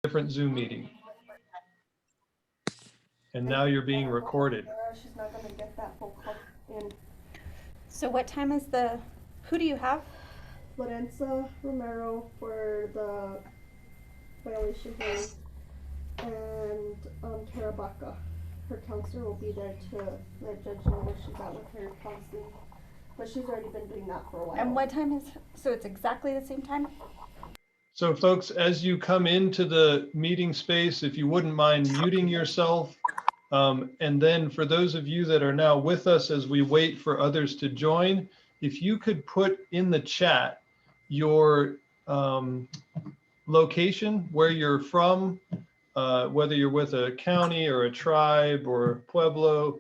different Zoom meeting. And now you're being recorded. She's not going to get that whole call in. So what time is who do you have? Lorenza Romero for the violation hearing, and Tara Baca, her counselor, will be there to let Judge know where she's at with her counseling. But she's already been doing that for a while. And what time is, so it's exactly the same time? So folks, as you come into the meeting space, if you wouldn't mind muting yourself. And then for those of you that are now with us as we wait for others to join, if you could put in the chat your location, where you're from, whether you're with a county or a tribe or pueblo,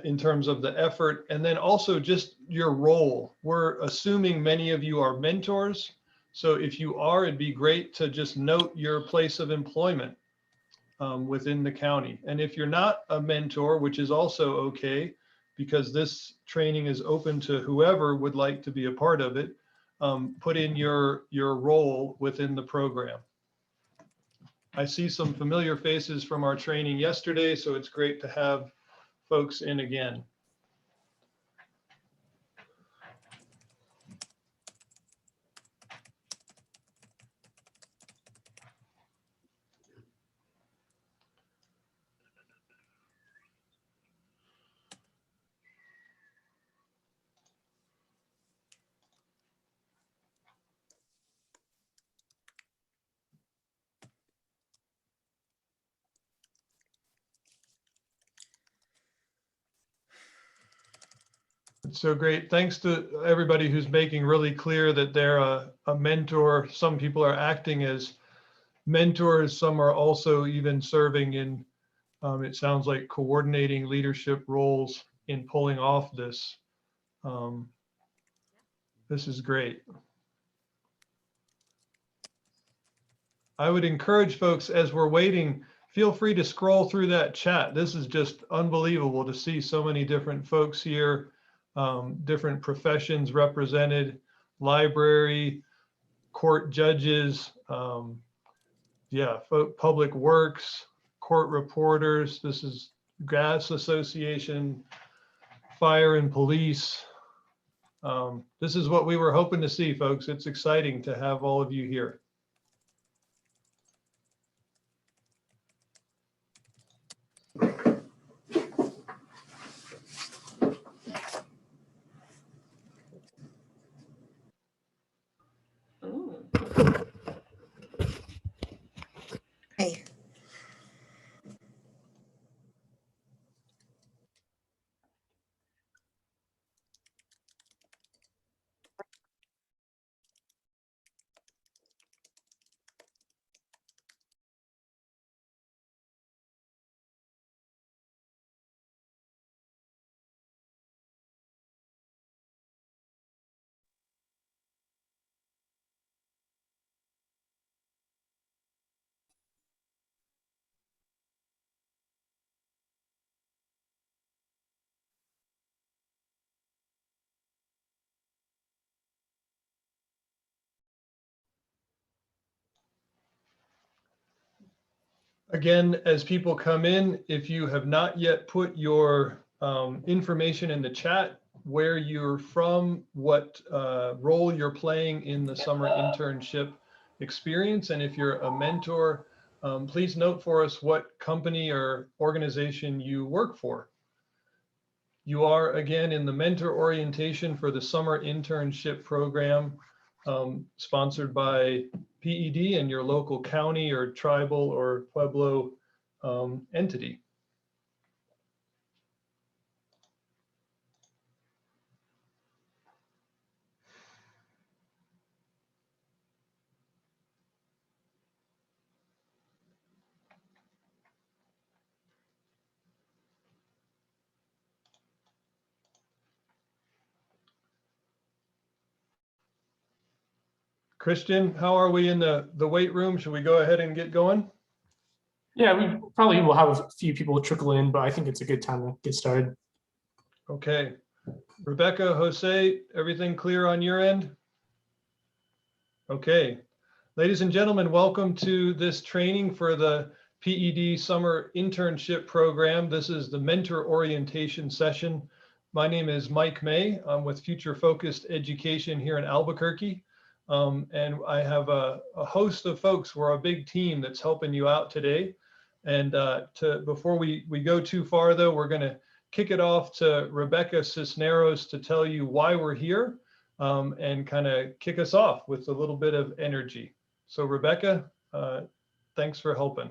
in terms of the effort, and then also just your role. We're assuming many of you are mentors. So if you are, it'd be great to just note your place of employment within the county. And if you're not a mentor, which is also okay, because this training is open to whoever would like to be a part of it, put in your role within the program. I see some familiar faces from our training yesterday, so it's great to have folks in again. So great. Thanks to everybody who's making really clear that they're a mentor. Some people are acting as mentors. Some are also even serving in, it sounds like, coordinating leadership roles in pulling off this. This is great. I would encourage folks, as we're waiting, feel free to scroll through that chat. This is just unbelievable to see so many different folks here. Different professions represented, library, court judges, public works, court reporters. This is gas association, fire and police. This is what we were hoping to see, folks. It's exciting to have all of you here. Hey. Again, as people come in, if you have not yet put your information in the chat, where you're from, what role you're playing in the summer internship experience, and if you're a mentor, please note for us what company or organization you work for. You are, again, in the mentor orientation for the summer internship program, sponsored by PED and your local county or tribal or pueblo entity. Christian, how are we in the weight room? Should we go ahead and get going? Yeah, we probably will have a few people trickle in, but I think it's a good time to get started. Okay. Rebecca, Jose, everything clear on your end? Okay. Ladies and gentlemen, welcome to this training for the PED Summer Internship Program. This is the mentor orientation session. My name is Mike May. I'm with Future Focused Education here in Albuquerque. And I have a host of folks. We're a big team that's helping you out today. And before we go too far though, we're gonna kick it off to Rebecca Cisneros to tell you why we're here and kind of kick us off with a little bit of energy. So Rebecca, thanks for helping.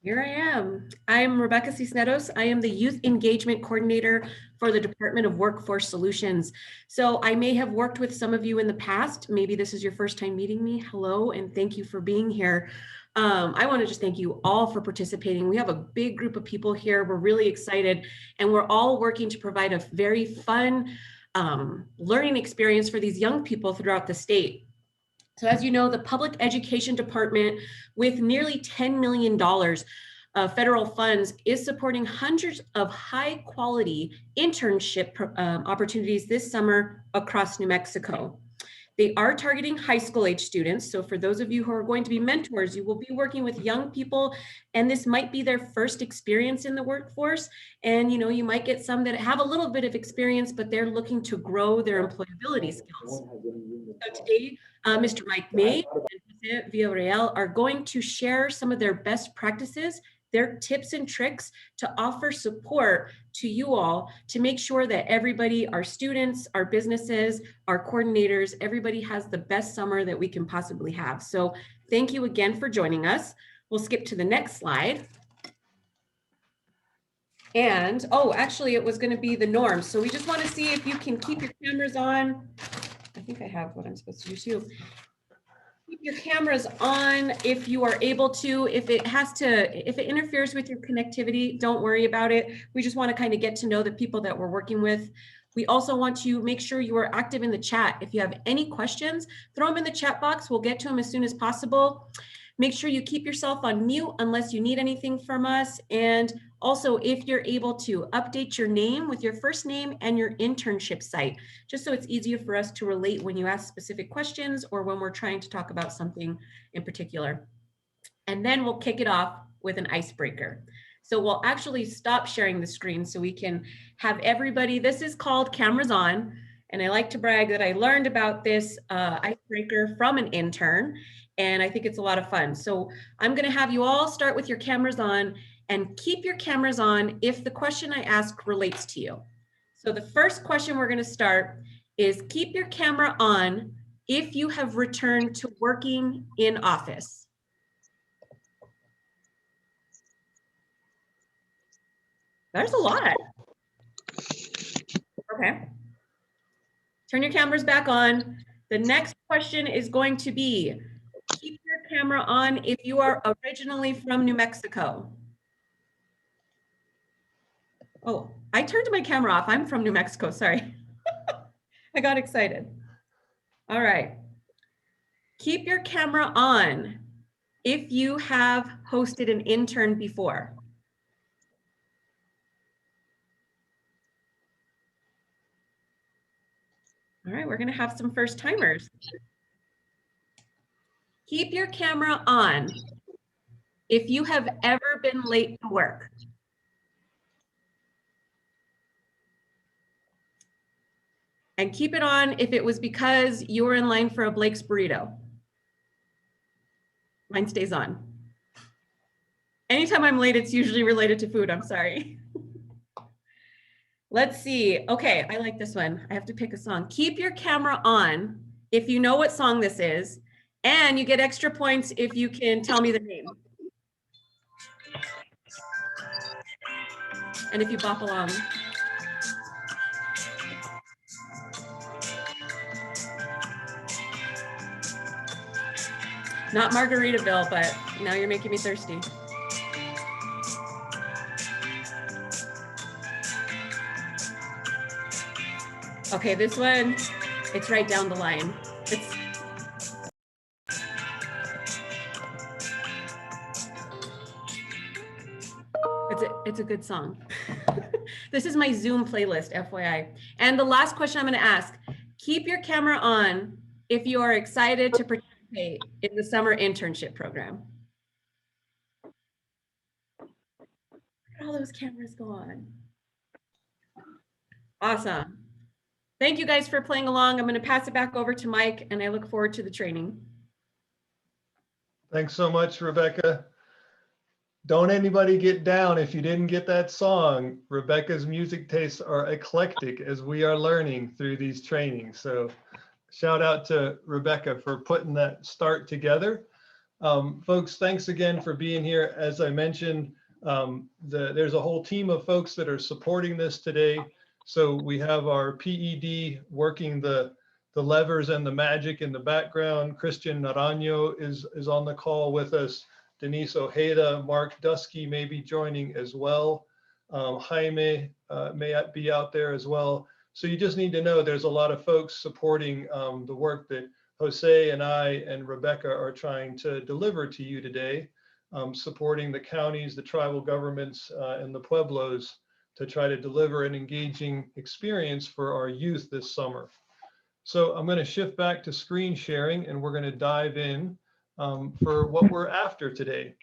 Here I am. I'm Rebecca Cisneros. I am the Youth Engagement Coordinator for the Department of Workforce Solutions. So I may have worked with some of you in the past. Maybe this is your first time meeting me. Hello, and thank you for being here. I want to just thank you all for participating. We have a big group of people here. We're really excited, and we're all working to provide a very fun learning experience for these young people throughout the state. So as you know, the Public Education Department, with nearly $10 million federal funds, is supporting hundreds of high quality internship opportunities this summer across New Mexico. They are targeting high school age students. So for those of you who are going to be mentors, you will be working with young people, and this might be their first experience in the workforce. And you might get some that have a little bit of experience, but they're looking to grow their employability skills. So today, Mr. Mike May and Jose Villarreal are going to share some of their best practices, their tips and tricks to offer support to you all to make sure that everybody, our students, our businesses, our coordinators, everybody has the best summer that we can possibly have. So thank you again for joining us. We'll skip to the next slide. And, oh, actually it was going to be the norms. So we just want to see if you can keep your cameras on. I think I have what I'm supposed to do too. Keep your cameras on if you are able to. If it interferes with your connectivity, don't worry about it. We just want to kind of get to know the people that we're working with. We also want to make sure you are active in the chat. If you have any questions, throw them in the chat box. We'll get to them as soon as possible. Make sure you keep yourself on mute unless you need anything from us. And also, if you're able to update your name with your first name and your internship site, just so it's easier for us to relate when you ask specific questions or when we're trying to talk about something in particular. And then we'll kick it off with an icebreaker. So we'll actually stop sharing the screen so we can have everybody. This is called Cameras On. And I like to brag that I learned about this icebreaker from an intern. And I think it's a lot of fun. So I'm going to have you all start with your cameras on and keep your cameras on if the question I ask relates to you. So the first question we're going to start is keep your camera on if you have returned to working in office. There's a lot. Okay. Turn your cameras back on. The next question is going to be, keep your camera on if you are originally from New Mexico. Oh, I turned my camera off. I'm from New Mexico, sorry. I got excited. All right. Keep your camera on if you have hosted an intern before. All right, we're gonna have some first timers. Keep your camera on if you have ever been late to work. And keep it on if it was because you were in line for a Blake's burrito. Mine stays on. Anytime I'm late, it's usually related to food, I'm sorry. Let's see. Okay, I like this one. I have to pick a song. Keep your camera on if you know what song this is, and you get extra points if you can tell me the name. And if you bop along. Not Margaritaville, but now you're making me thirsty. Okay, this one, it's right down the line. It's a good song. This is my Zoom playlist, FYI. And the last question I'm going to ask, keep your camera on if you are excited to participate Okay, in the summer internship program. All those cameras go on. Awesome. Thank you guys for playing along. I'm going to pass it back over to Mike, and I look forward to the training. Thanks so much, Rebecca. Don't anybody get down if you didn't get that song. Rebecca's music tastes are eclectic as we are learning through these trainings. So shout out to Rebecca for putting that start together. Folks, thanks again for being here. As I mentioned, there's a whole team of folks that are supporting this today. So we have our PED working the levers and the magic in the background. Christian Naranjo is on the call with us. Denise Ojeda, Mark Dusky may be joining as well. Jaime may be out there as well. So you just need to know there's a lot of folks supporting the work that Jose and I and Rebecca are trying to deliver to you today, supporting the counties, the tribal governments, and the pueblos to try to deliver an engaging experience for our youth this summer. So I'm going to shift back to screen sharing, and we're going to dive in for what we're after today.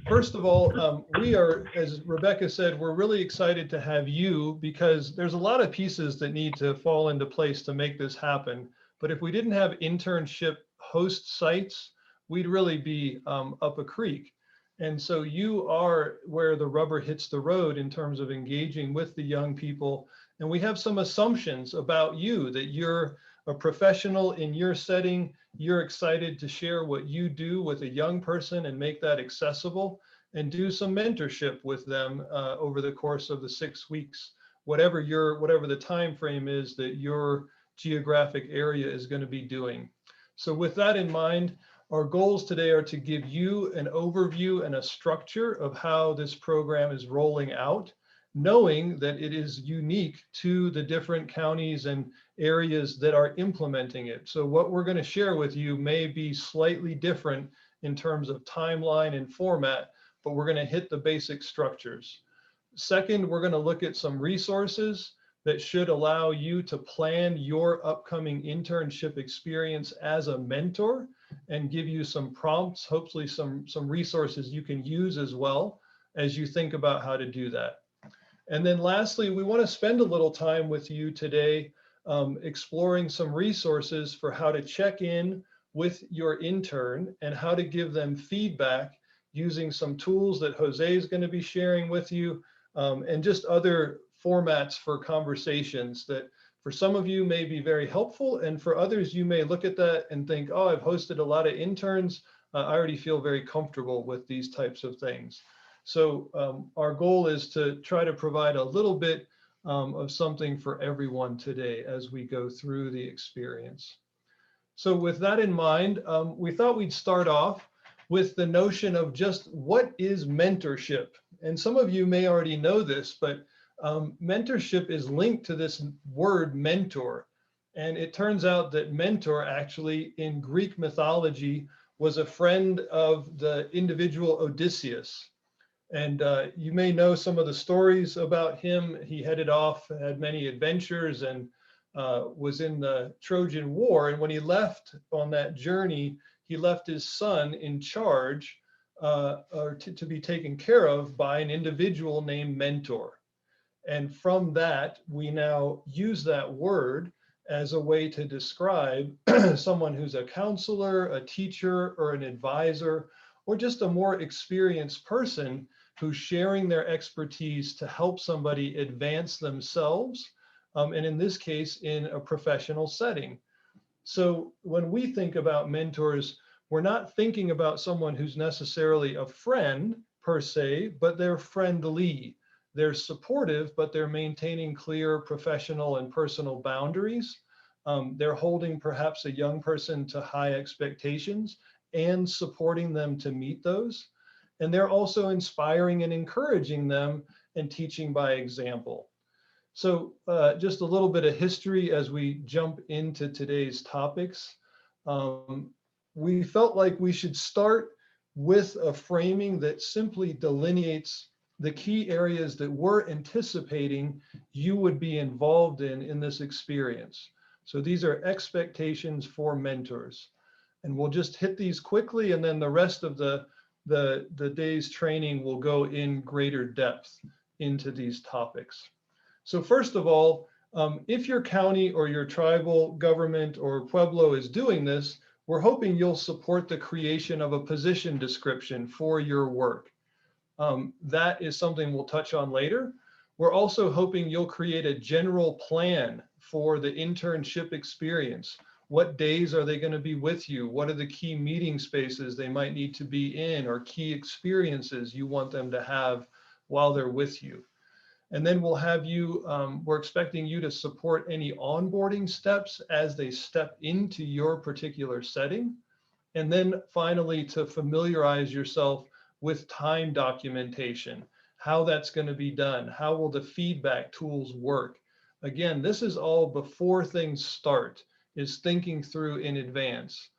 First of all, we are, as Rebecca said, we're really excited to have you because there's a lot of pieces that need to fall into place to make this happen. But if we didn't have internship host sites, we'd really be up a creek. And so you are where the rubber hits the road in terms of engaging with the young people. And we have some assumptions about you, that you're a professional in your setting, you're excited to share what you do with a young person and make that accessible, and do some mentorship with them over the course of the 6 weeks, whatever the time frame is that your geographic area is going to be doing. So with that in mind, our goals today are to give you an overview and a structure of how this program is rolling out, knowing that it is unique to the different counties and areas that are implementing it. So what we're going to share with you may be slightly different in terms of timeline and format, but we're going to hit the basic structures. Second, we're going to look at some resources that should allow you to plan your upcoming internship experience as a mentor and give you some prompts, hopefully some resources you can use as well as you think about how to do that. And then lastly, we want to spend a little time with you today exploring some resources for how to check in with your intern and how to give them feedback using some tools that Jose is going to be sharing with you, and just other formats for conversations that for some of you may be very helpful, and for others you may look at that and think, oh, I've hosted a lot of interns, I already feel very comfortable with these types of things. So our goal is to try to provide a little bit of something for everyone today as we go through the experience. So with that in mind, we thought we'd start off with the notion of just what is mentorship. And some of you may already know this, but mentorship is linked to this word mentor. And it turns out that mentor actually in Greek mythology was a friend of the individual Odysseus. And you may know some of the stories about him. He headed off, had many adventures, and was in the Trojan War. And when he left on that journey, he left his son in charge or to be taken care of by an individual named Mentor. And from that, we now use that word as a way to describe someone who's a counselor, a teacher, or an advisor, or just a more experienced person who's sharing their expertise to help somebody advance themselves, and in this case, in a professional setting. So when we think about mentors, we're not thinking about someone who's necessarily a friend per se, but they're friendly. They're supportive, but they're maintaining clear professional and personal boundaries. They're holding perhaps a young person to high expectations and supporting them to meet those. And they're also inspiring and encouraging them and teaching by example. So just a little bit of history as we jump into today's topics. We felt like we should start with a framing that simply delineates the key areas that we're anticipating you would be involved in this experience. So these are expectations for mentors. And we'll just hit these quickly, and then the rest of the day's training will go in greater depth into these topics. So first of all, if your county or your tribal government or pueblo is doing this, we're hoping you'll support the creation of a position description for your work. That is something we'll touch on later. We're also hoping you'll create a general plan for the internship experience. What days are they going to be with you? What are the key meeting spaces they might need to be in, or key experiences you want them to have while they're with you? And then we'll have you, we're expecting you to support any onboarding steps as they step into your particular setting. And then finally, to familiarize yourself with time documentation, how that's going to be done, how will the feedback tools work. Again, this is all before things start, is thinking through in advance.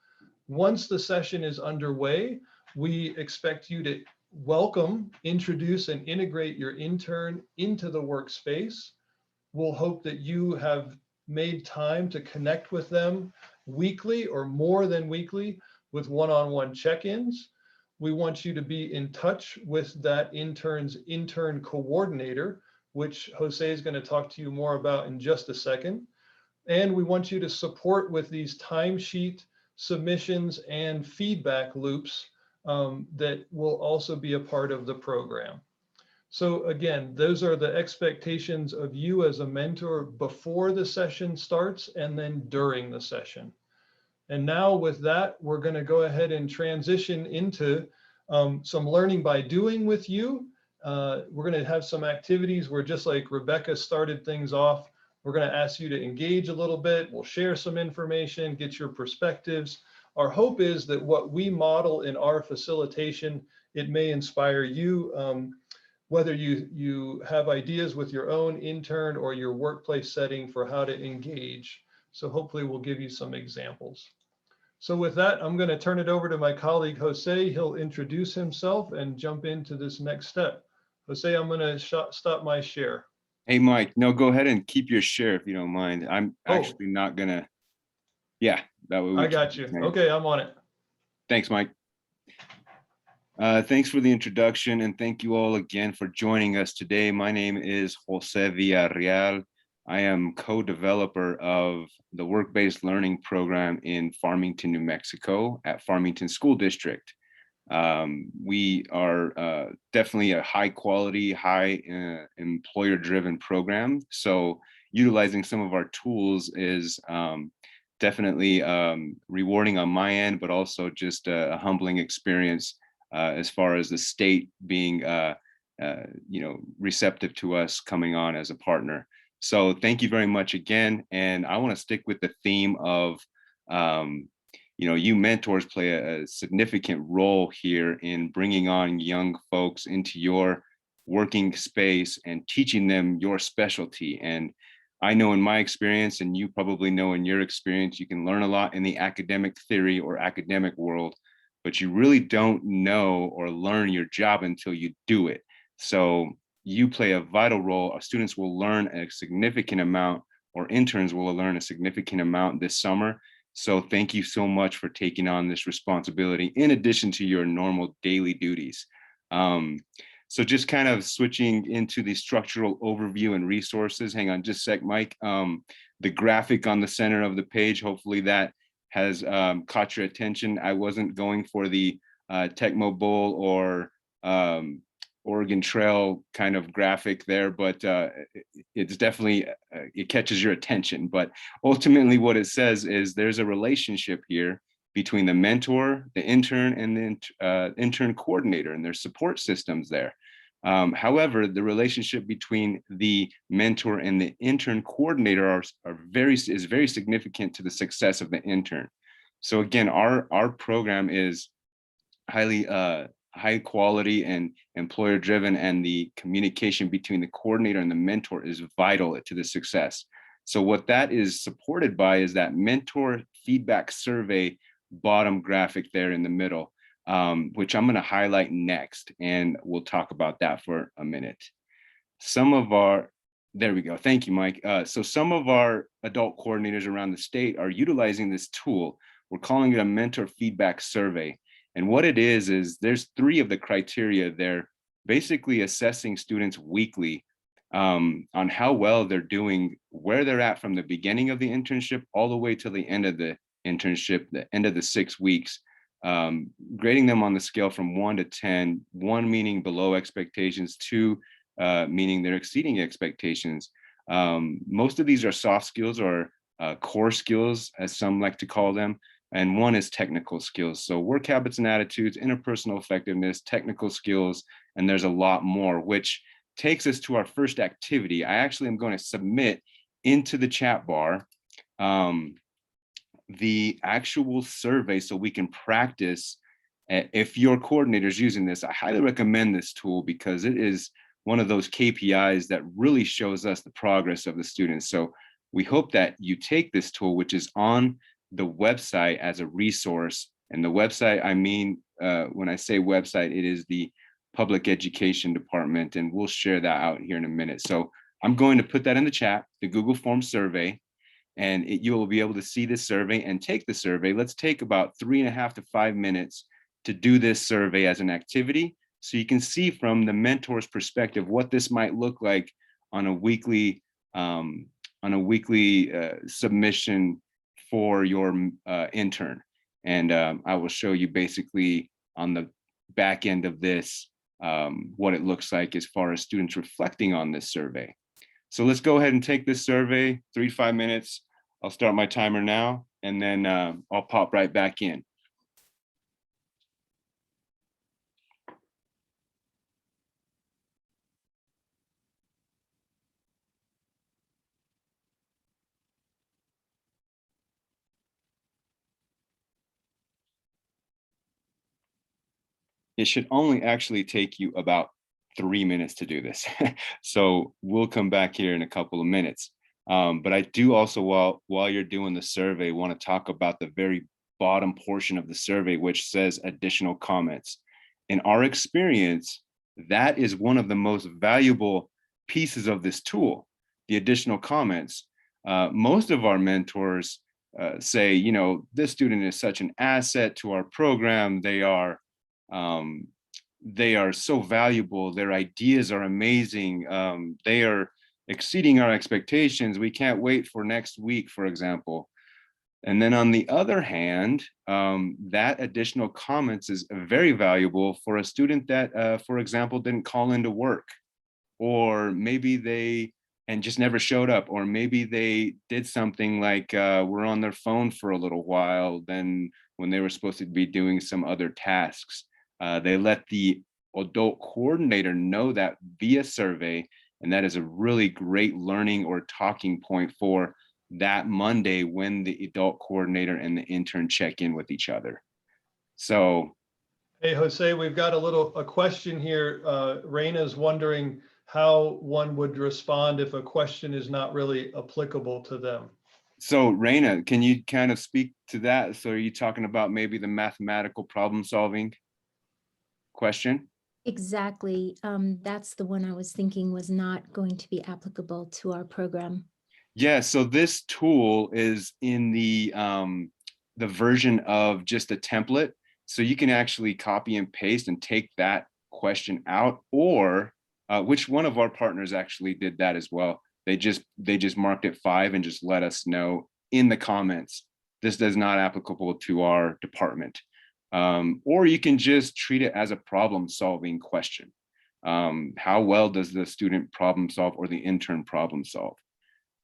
Once the session is underway, we expect you to welcome, introduce, and integrate your intern into the workspace. We'll hope that you have made time to connect with them weekly or more than weekly with one-on-one check-ins. We want you to be in touch with that intern's intern coordinator, which Jose is going to talk to you more about in just a second. And we want you to support with these timesheet submissions and feedback loops that will also be a part of the program. So again, those are the expectations of you as a mentor before the session starts and then during the session. And now with that, we're going to go ahead and transition into some learning by doing with you. We're going to have some activities where, just like Rebecca started things off, we're going to ask you to engage a little bit. We'll share some information, get your perspectives. Our hope is that what we model in our facilitation, it may inspire you, whether you have ideas with your own intern or your workplace setting for how to engage. So hopefully we'll give you some examples. So with that, I'm going to turn it over to my colleague, Jose. He'll introduce himself and jump into this next step. Jose, I'm going to stop my share. Hey, Mike, no, go ahead and keep your share if you don't mind. I'm actually not going to. Yeah, that way. I got you. Okay, I'm on it. Thanks, Mike. Thanks for the introduction, and thank you all again for joining us today. My name is Jose Villarreal. I am co-developer of the work-based learning program in Farmington, New Mexico at Farmington School District. We are definitely a high quality, high employer-driven program. So utilizing some of our tools is definitely rewarding on my end, but also just a humbling experience as far as the state being receptive to us coming on as a partner. So thank you very much again. And I want to stick with the theme of, you mentors play a significant role here in bringing on young folks into your working space and teaching them your specialty. And I know in my experience, and you probably know in your experience, you can learn a lot in the academic theory or academic world, but you really don't know or learn your job until you do it. So you play a vital role. Our students will learn a significant amount, or interns will learn a significant amount this summer. So thank you so much for taking on this responsibility in addition to your normal daily duties. So just kind of switching into the structural overview and resources. Hang on just a sec, Mike. The graphic on the center of the page, hopefully that has caught your attention. I wasn't going for the Tecmo Bowl or Oregon Trail kind of graphic there, but it's definitely, it catches your attention. But ultimately what it says is there's a relationship here between the mentor, the intern, and the intern coordinator, and there's support systems there. However, the relationship between the mentor and the intern coordinator is very significant to the success of the intern. So again, our program is highly high quality and employer driven, and the communication between the coordinator and the mentor is vital to the success. So what that is supported by is that mentor feedback survey bottom graphic there in the middle, which I'm going to highlight next, and we'll talk about that for a minute. There we go. Thank you, Mike. So some of our adult coordinators around the state are utilizing this tool, We're calling it a mentor feedback survey. And what it is there's 3 of the criteria there, basically assessing students weekly on how well they're doing, where they're at from the beginning of the internship all the way to the end of the internship, the end of the 6 weeks, grading them on the scale from 1 to 10, 1 meaning below expectations, 2 meaning they're exceeding expectations. Most of these are soft skills or core skills, as some like to call them, and 1 is technical skills. So work habits and attitudes, interpersonal effectiveness, technical skills, and there's a lot more, which takes us to our first activity. I actually am going to submit into the chat bar the actual survey so we can practice. If your coordinator is using this, I highly recommend this tool because it is one of those KPIs that really shows us the progress of the students. So we hope that you take this tool, which is on the website, as a resource. And the website, I mean, when I say website, it is the Public Education Department, and we'll share that out here in a minute. So I'm going to put that in the chat, the Google Form survey, and you will be able to see this survey and take the survey. Let's take about 3.5 to 5 minutes to do this survey as an activity, so you can see from the mentor's perspective what this might look like on a weekly submission for your intern. And I will show you basically on the back end of this what it looks like as far as students reflecting on this survey. So let's go ahead and take this survey, 3 to 5 minutes. I'll start my timer now, and then I'll pop right back in. It should only actually take you about 3 minutes to do this. So we'll come back here in a couple of minutes. But I do also, while you're doing the survey, want to talk about the very bottom portion of the survey, which says additional comments. In our experience, that is one of the most valuable pieces of this tool, the additional comments. Most of our mentors say, you know, this student is such an asset to our program. They are so valuable. Their ideas are amazing. They are exceeding our expectations. We can't wait for next week, for example. And then on the other hand, that additional comments is very valuable for a student that, for example, didn't call into work, or maybe they and just never showed up, or maybe they did something like were on their phone for a little while, then when they were supposed to be doing some other tasks. They let the adult coordinator know that via survey, and that is a really great learning or talking point for that Monday when the adult coordinator and the intern check in with each other. So, hey, Jose, we've got a question here. Raina's wondering how one would respond if a question is not really applicable to them. So Raina, can you kind of speak to that? So are you talking about maybe the mathematical problem solving question? Exactly. That's the one I was thinking was not going to be applicable to our program. Yeah, so this tool is in the version of just a template. So you can actually copy and paste and take that question out, or which one of our partners actually did that as well. They just marked it 5 and just let us know in the comments, this is not applicable to our department. Or you can just treat it as a problem solving question. How well does the student problem solve or the intern problem solve?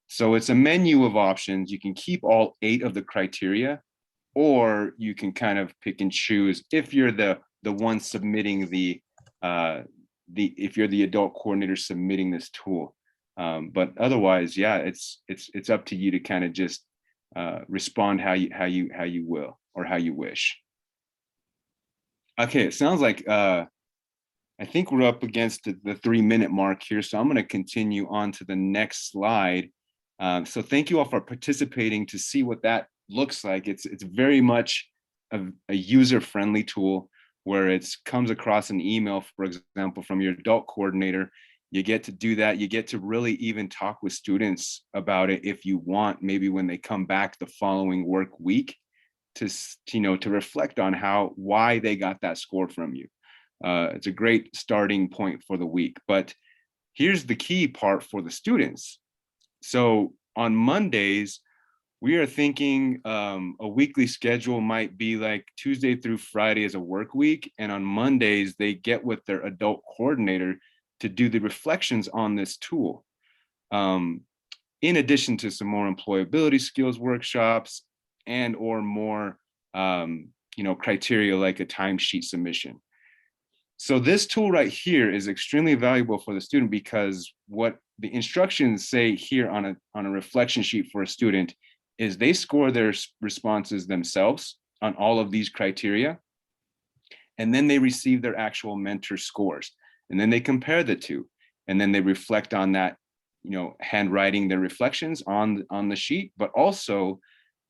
So it's a menu of options. You can keep all 8 of the criteria, or you can kind of pick and choose if you're the one submitting if you're the adult coordinator submitting this tool. But otherwise, yeah, it's up to you to kind of just respond how you will or how you wish. Okay, it sounds like I think we're up against the 3-minute mark here, so I'm going to continue on to the next slide. So thank you all for participating to see what that looks like. It's very much a user-friendly tool where it comes across an email, for example, from your adult coordinator. You get to do that. You get to really even talk with students about it if you want, maybe when they come back the following work week. to reflect on why they got that score from you. It's a great starting point for the week. But here's the key part for the students. So on Mondays, we are thinking a weekly schedule might be like Tuesday through Friday is a work week. And on Mondays, they get with their adult coordinator to do the reflections on this tool. In addition to some more employability skills workshops and or more criteria like a timesheet submission. So this tool right here is extremely valuable for the student because what the instructions say here on a reflection sheet for a student is they score their responses themselves on all of these criteria, and then they receive their actual mentor scores, and then they compare the two, and then they reflect on that, handwriting their reflections on the sheet, but also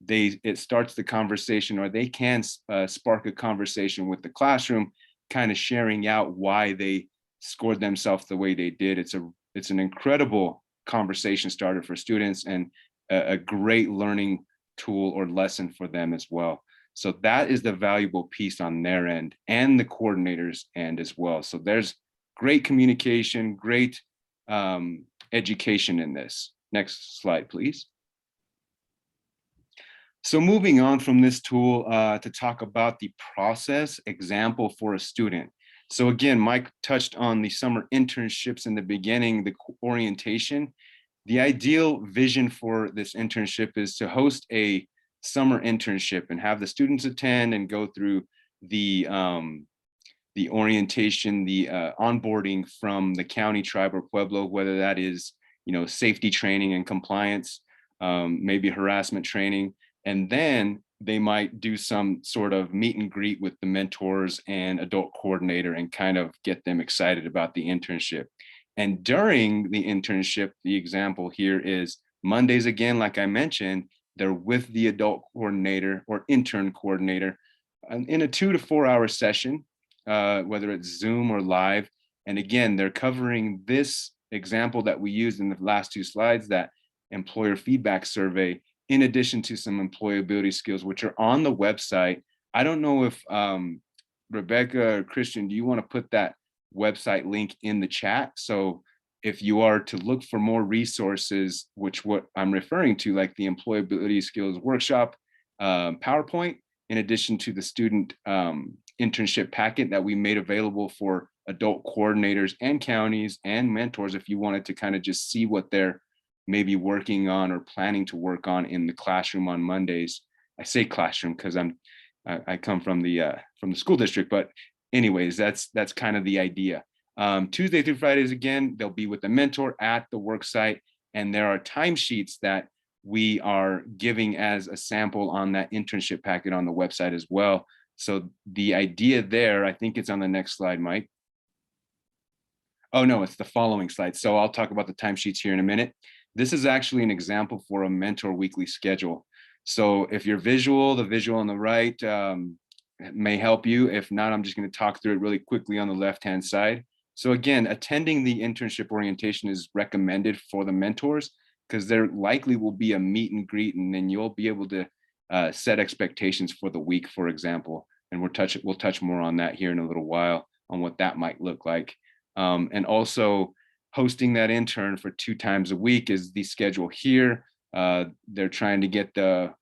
it starts the conversation, or they can spark a conversation with the classroom, kind of sharing out why they scored themselves the way they did. It's an incredible conversation starter for students and a great learning tool or lesson for them as well. So that is the valuable piece on their end and the coordinator's end as well. So there's great communication, great education in this. Next slide, please. So moving on from this tool to talk about the process example for a student. So again, Mike touched on the summer internships in the beginning, the orientation. The ideal vision for this internship is to host a summer internship and have the students attend and go through the orientation, the onboarding from the county, tribe, or pueblo, whether that is safety training and compliance, maybe harassment training, and then they might do some sort of meet and greet with the mentors and adult coordinator and kind of get them excited about the internship. And during the internship, the example here is Mondays, again, like I mentioned, they're with the adult coordinator or intern coordinator in a 2 to 4 hour session, whether it's Zoom or live. And again, they're covering this example that we used in the last 2 slides, that employer feedback survey, in addition to some employability skills, which are on the website. I don't know if Rebecca or Christian, do you want to put that website link in the chat? So if you are to look for more resources, which what I'm referring to, like the employability skills workshop, PowerPoint, in addition to the student internship packet that we made available for adult coordinators and counties and mentors, if you wanted to kind of just see what they're maybe working on or planning to work on in the classroom on Mondays. I say classroom because I come from the school district, but anyways, that's kind of the idea. Tuesday through Fridays, again, they'll be with the mentor at the work site, and there are timesheets that we are giving as a sample on that internship packet on the website as well. So the idea there, I think it's on the next slide, Mike. Oh no, it's the following slide. So I'll talk about the timesheets here in a minute. This is actually an example for a mentor weekly schedule. So if you're visual, the visual on the right may help you. If not, I'm just going to talk through it really quickly on the left-hand side. So again, attending the internship orientation is recommended for the mentors because there likely will be a meet and greet, and then you'll be able to set expectations for the week, for example. And we'll touch more on that here in a little while on what that might look like. And also hosting that intern for 2 times a week is the schedule here. They're trying to get the,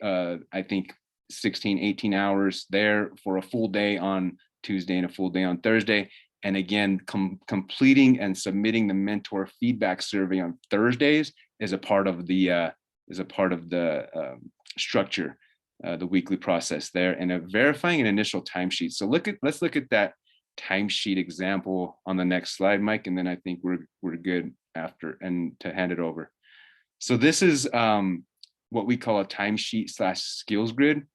I think, 16, 18 hours there for a full day on Tuesday and a full day on Thursday. And again, completing and submitting the mentor feedback survey on Thursdays is a part of the structure, the weekly process there, and verifying an initial timesheet. So let's look at that timesheet example on the next slide, Mike, and then I think we're good after and to hand it over. So this is what we call a timesheet / skills grid.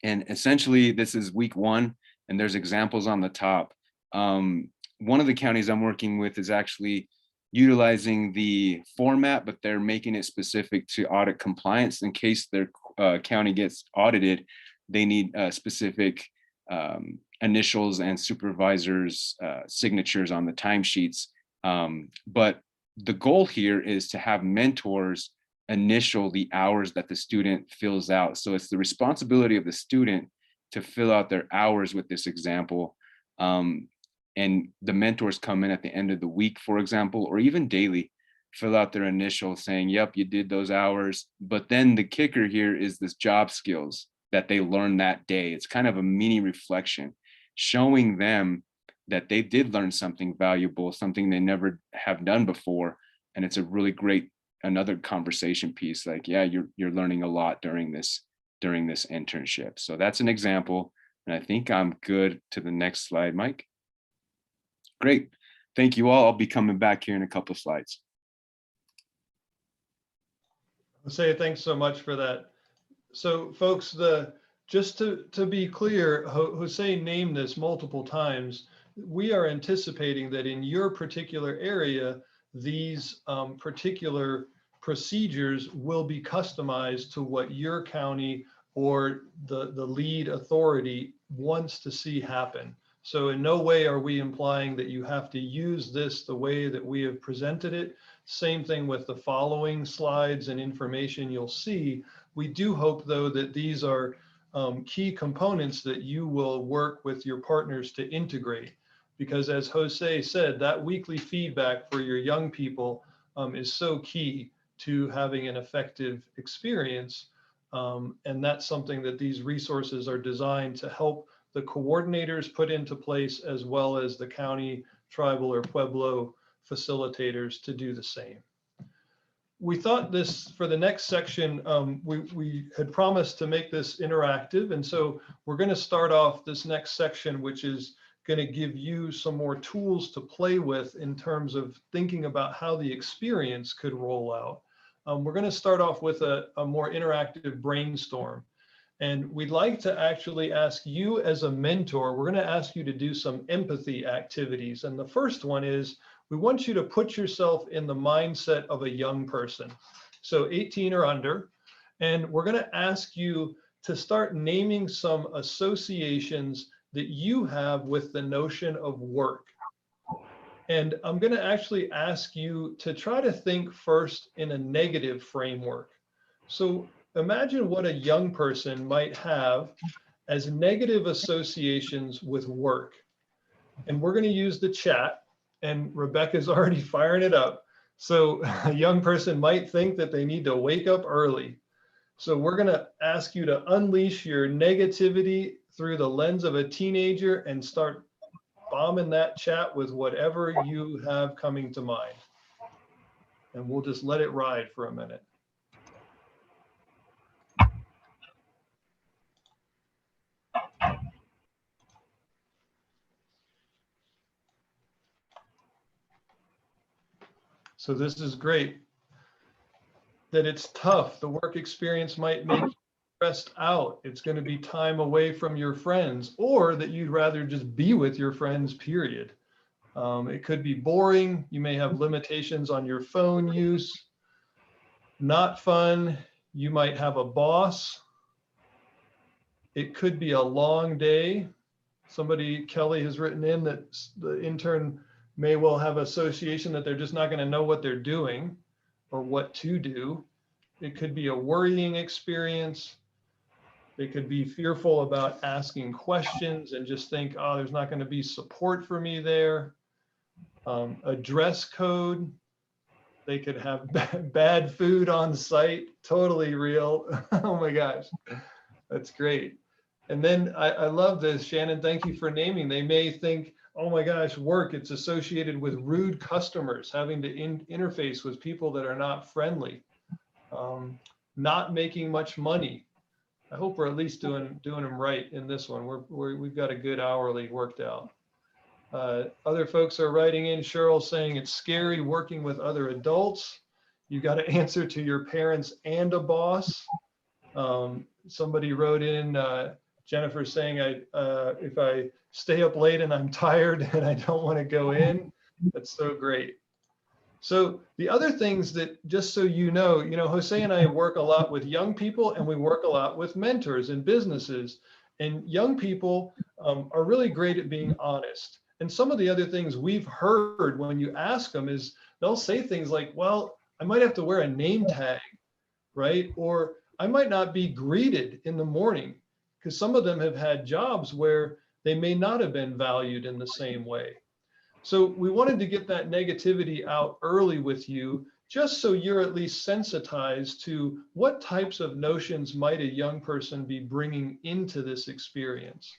And essentially this is week 1, and there's examples on the top. One of the counties I'm working with is actually utilizing the format, but they're making it specific to audit compliance. In case their county gets audited, they need specific initials and supervisors' signatures on the timesheets. But the goal here is to have mentors initial the hours that the student fills out. So it's the responsibility of the student to fill out their hours with this example. And the mentors come in at the end of the week, for example, or even daily, fill out their initial saying, yep, you did those hours. But then the kicker here is this job skills that they learned that day. It's kind of a mini reflection, showing them that they did learn something valuable, something they never have done before. And it's a really great, another conversation piece, like, yeah, you're learning a lot during this internship. So that's an example. And I think I'm good to the next slide, Mike. Great. Thank you all. I'll be coming back here in a couple of slides. Jose, thanks so much for that. So folks, just to be clear, Jose named this multiple times. We are anticipating that in your particular area, these particular procedures will be customized to what your county or the lead authority wants to see happen. So in no way are we implying that you have to use this the way that we have presented it. Same thing with the following slides and information you'll see. We do hope, though, that these are key components that you will work with your partners to integrate. Because as Jose said, that weekly feedback for your young people is so key to having an effective experience. And that's something that these resources are designed to help the coordinators put into place, as well as the county, tribal, or Pueblo facilitators to do the same. We thought this, for the next section, we had promised to make this interactive. And so we're going to start off this next section, which is going to give you some more tools to play with in terms of thinking about how the experience could roll out. We're going to start off with a more interactive brainstorm. And we'd like to actually ask you as a mentor, we're going to ask you to do some empathy activities. And the first one is, we want you to put yourself in the mindset of a young person, so 18 or under. And we're going to ask you to start naming some associations that you have with the notion of work. And I'm going to actually ask you to try to think first in a negative framework. So imagine what a young person might have as negative associations with work. And we're going to use the chat, and Rebecca's already firing it up. So a young person might think that they need to wake up early. So we're going to ask you to unleash your negativity through the lens of a teenager and start bombing that chat with whatever you have coming to mind. And we'll just let it ride for a minute. So this is great, that it's tough. The work experience might make you stressed out. It's going to be time away from your friends, or that you'd rather just be with your friends, period. It could be boring. You may have limitations on your phone use. Not fun. You might have a boss. It could be a long day. Somebody, Kelly, has written in that the intern may well have association that they're just not going to know what they're doing or what to do. It could be a worrying experience. They could be fearful about asking questions and just think, oh, there's not going to be support for me there. A dress code. They could have bad food on site. Totally real. Oh my gosh, that's great. And then I love this, Shannon, thank you for naming. They may think, oh my gosh, work, it's associated with rude customers, having to interface with people that are not friendly, not making much money. I hope we're at least doing them right in this one. We've got a good hourly worked out. Other folks are writing in, Cheryl saying it's scary working with other adults. You got to answer to your parents and a boss. Somebody wrote in, Jennifer saying, if I stay up late and I'm tired and I don't want to go in, that's so great. So the other things that, just so you know, Jose and I work a lot with young people, and we work a lot with mentors and businesses. And young people are really great at being honest. And some of the other things we've heard when you ask them is they'll say things like, well, I might have to wear a name tag right? Or I might not be greeted in the morning, because some of them have had jobs where they may not have been valued in the same way. So we wanted to get that negativity out early with you, just so you're at least sensitized to what types of notions might a young person be bringing into this experience.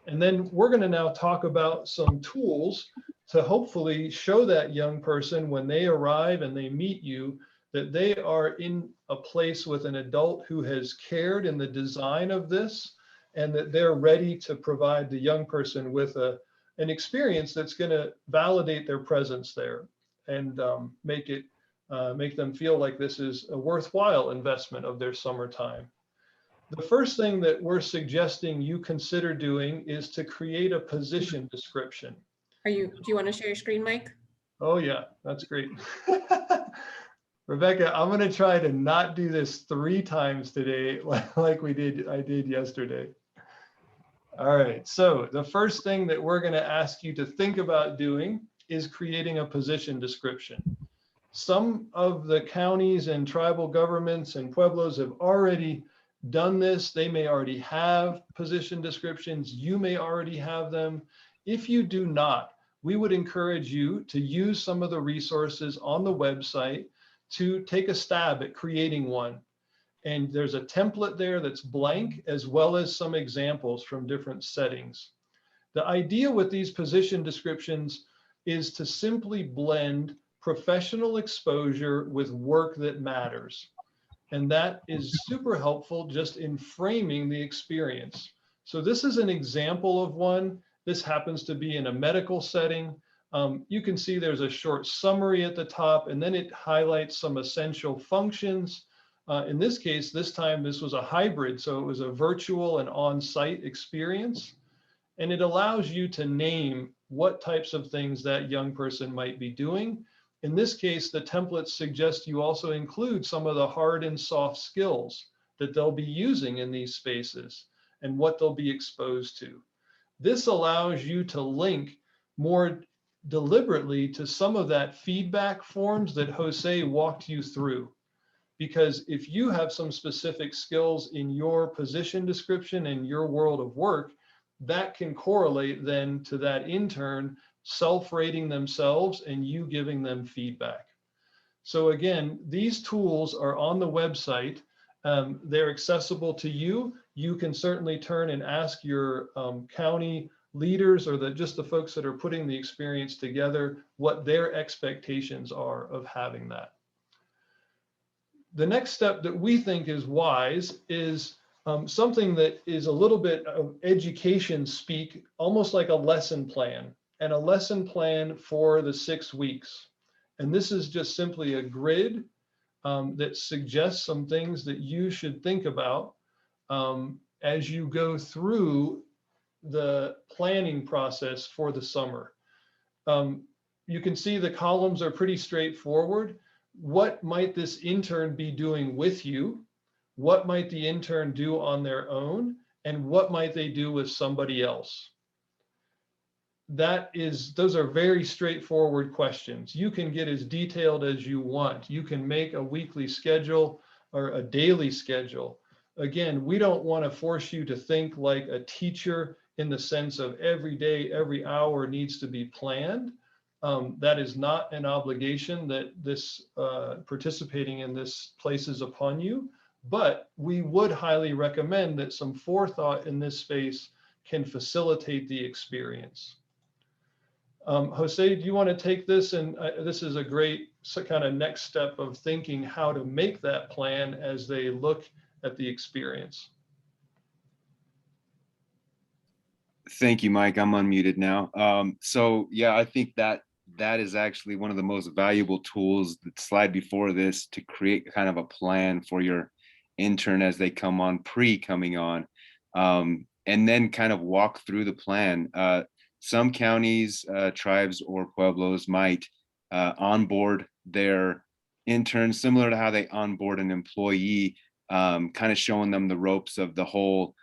And then we're going to now talk about some tools to hopefully show that young person when they arrive and they meet you that they are in a place with an adult who has cared in the design of this, and that they're ready to provide the young person with an experience that's going to validate their presence there and make them feel like this is a worthwhile investment of their summertime. The first thing that we're suggesting you consider doing is to create a position description. Do you want to share your screen, Mike? Oh yeah, that's great. Rebecca, I'm going to try to not do this 3 times today like I did yesterday. All right, so the first thing that we're going to ask you to think about doing is creating a position description. Some of the counties and tribal governments and pueblos have already done this. They may already have position descriptions. You may already have them. If you do not, we would encourage you to use some of the resources on the website to take a stab at creating one. And there's a template there that's blank, as well as some examples from different settings. The idea with these position descriptions is to simply blend professional exposure with work that matters. And that is super helpful just in framing the experience. So this is an example of one. This happens to be in a medical setting. You can see there's a short summary at the top, and then it highlights some essential functions. In this case, this time this was a hybrid, so it was a virtual and on-site experience. And it allows you to name what types of things that young person might be doing. In this case, the templates suggest you also include some of the hard and soft skills that they'll be using in these spaces and what they'll be exposed to. This allows you to link more deliberately to some of that feedback forms that Jose walked you through. Because if you have some specific skills in your position description and your world of work, that can correlate then to that intern self-rating themselves and you giving them feedback. So again, these tools are on the website. They're accessible to you. You can certainly turn and ask your county leaders or just the folks that are putting the experience together what their expectations are of having that. The next step that we think is wise is something that is a little bit of education speak, almost like a lesson plan, and a lesson plan for the 6 weeks. And this is just simply a grid that suggests some things that you should think about as you go through the planning process for the summer. You can see the columns are pretty straightforward. What might this intern be doing with you? What might the intern do on their own? And what might they do with somebody else? Those are very straightforward questions. You can get as detailed as you want. You can make a weekly schedule or a daily schedule. Again, we don't want to force you to think like a teacher in the sense of every day, every hour needs to be planned. That is not an obligation that this participating in this places upon you, but we would highly recommend that some forethought in this space can facilitate the experience. Jose, do you want to take this? And this is a great kind of next step of thinking how to make that plan as they look at the experience. Thank you, Mike. I'm unmuted now. So yeah, I think that is actually one of the most valuable tools. The slide before this to create kind of a plan for your intern as they come on, coming on, and then kind of walk through the plan. Some counties, tribes, or pueblos might onboard their interns similar to how they onboard an employee, kind of showing them the ropes of the whole,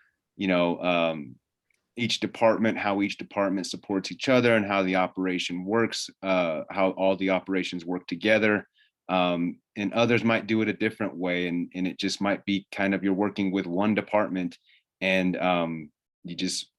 each department, how each department supports each other and how the operation works, how all the operations work together. And others might do it a different way. And it just might be kind of you're working with one department and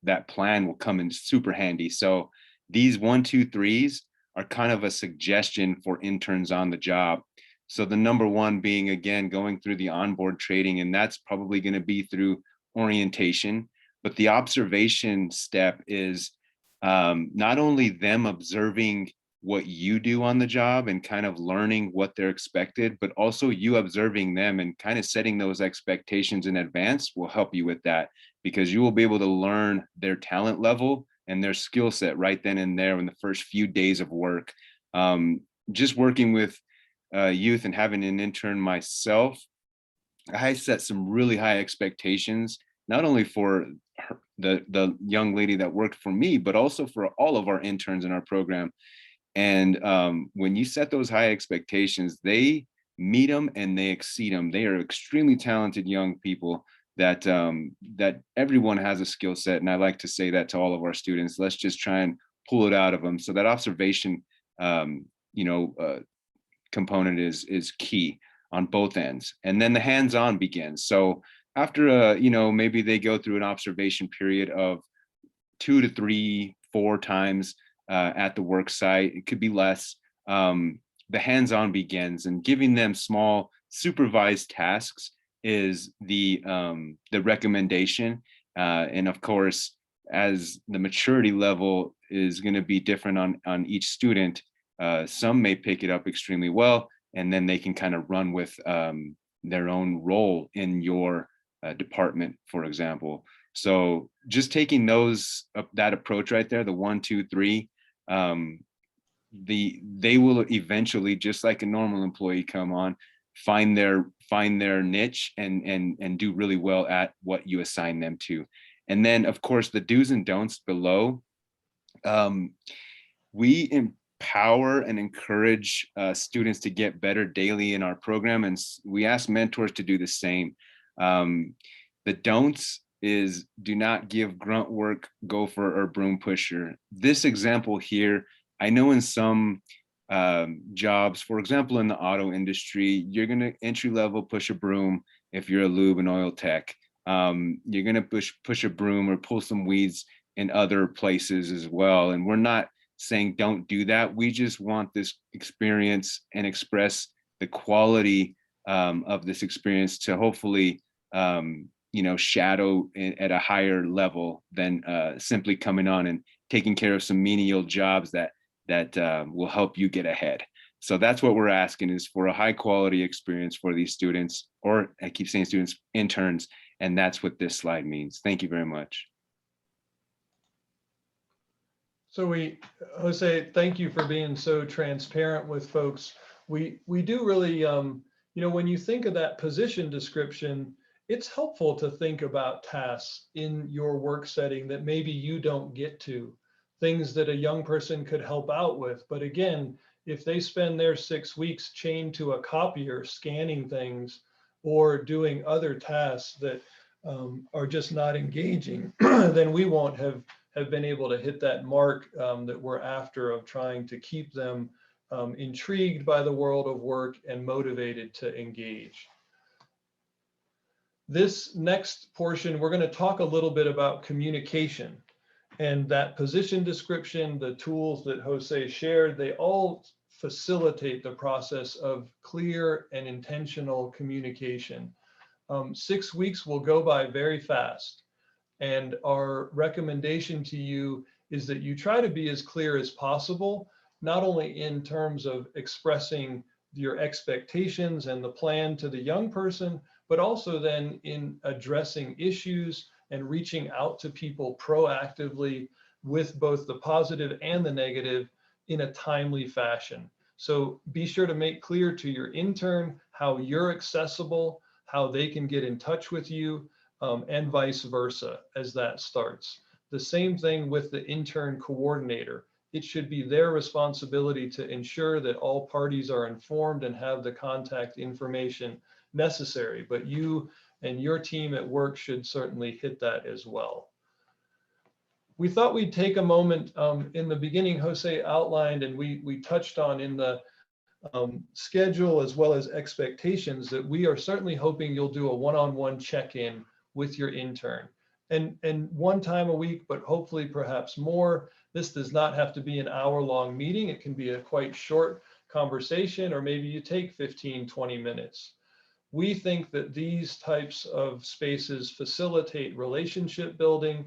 that plan will come in super handy. So these 1, 2, 3s are kind of a suggestion for interns on the job. So the number one being, again, going through the onboard training, and that's probably going to be through orientation. But the observation step is not only them observing what you do on the job and kind of learning what they're expected, but also you observing them and kind of setting those expectations in advance will help you with that, because you will be able to learn their talent level and their skill set right then and there in the first few days of work. Just working with youth and having an intern myself, I set some really high expectations, not only for the young lady that worked for me, but also for all of our interns in our program. And when you set those high expectations, they meet them and they exceed them. They are extremely talented young people that that everyone has a skill set. And I like to say that to all of our students. Let's just try and pull it out of them. So that observation, component is key on both ends. And then the hands-on begins. So after maybe they go through an observation period of 2 to 3, 4 times at the work site, it could be less. The hands-on begins, and giving them small supervised tasks is the recommendation. And of course, as the maturity level is going to be different on each student, some may pick it up extremely well, and then they can kind of run with their own role in your department, for example. So just taking that approach right there, the 1, 2, 3, they will eventually, just like a normal employee, come on, find their niche and do really well at what you assign them to. And then, of course, the do's and don'ts below. We empower and encourage students to get better daily in our program, and we ask mentors to do the same. The don'ts is do not give grunt work, gopher, or broom pusher. This example here, I know in some jobs, for example, in the auto industry, you're going to entry level push a broom if you're a lube and oil tech. You're going to push a broom or pull some weeds in other places as well. And we're not saying don't do that. We just want this experience and express the quality of this experience to hopefully shadow at a higher level than simply coming on and taking care of some menial jobs that will help you get ahead. So that's what we're asking, is for a high quality experience for these students, or I keep saying students, interns, and that's what this slide means. Thank you very much. So Jose, thank you for being so transparent with folks. We do really, when you think of that position description, it's helpful to think about tasks in your work setting that maybe you don't get to, things that a young person could help out with. But again, if they spend their 6 weeks chained to a copier, scanning things or doing other tasks that are just not engaging, then we won't have been able to hit that mark that we're after, of trying to keep them intrigued by the world of work and motivated to engage. This next portion, we're going to talk a little bit about communication, and that position description, the tools that Jose shared, they all facilitate the process of clear and intentional communication. 6 weeks will go by very fast. And our recommendation to you is that you try to be as clear as possible, not only in terms of expressing your expectations and the plan to the young person, but also then in addressing issues and reaching out to people proactively with both the positive and the negative in a timely fashion. So be sure to make clear to your intern how you're accessible, how they can get in touch with you, and vice versa as that starts. The same thing with the intern coordinator. It should be their responsibility to ensure that all parties are informed and have the contact information necessary, but you and your team at work should certainly hit that as well. We thought we'd take a moment. In the beginning, Jose outlined, and we touched on in the schedule as well as expectations, that we are certainly hoping you'll do a one-on-one check-in with your intern. And one time a week, but hopefully perhaps more. This does not have to be an hour-long meeting. It can be a quite short conversation, or maybe you take 15, 20 minutes. We think that these types of spaces facilitate relationship building.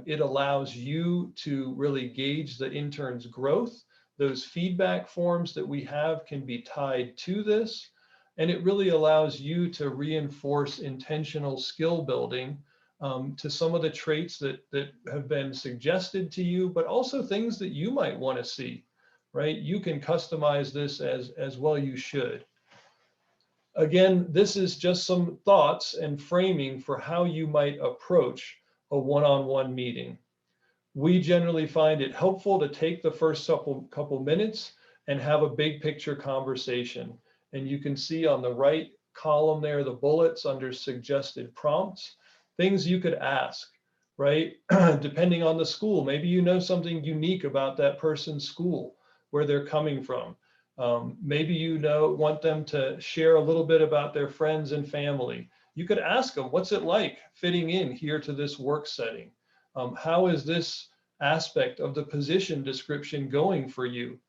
It allows you to really gauge the intern's growth. Those feedback forms that we have can be tied to this. And it really allows you to reinforce intentional skill building to some of the traits that have been suggested to you, but also things that you might want to see, right? You can customize this as well you should. Again, this is just some thoughts and framing for how you might approach a one-on-one meeting. We generally find it helpful to take the first couple minutes and have a big picture conversation. And you can see on the right column there, the bullets under suggested prompts, things you could ask, right? Depending on the school, maybe you know something unique about that person's school, where they're coming from. Maybe you want them to share a little bit about their friends and family. You could ask them, what's it like fitting in here to this work setting? How is this aspect of the position description going for you?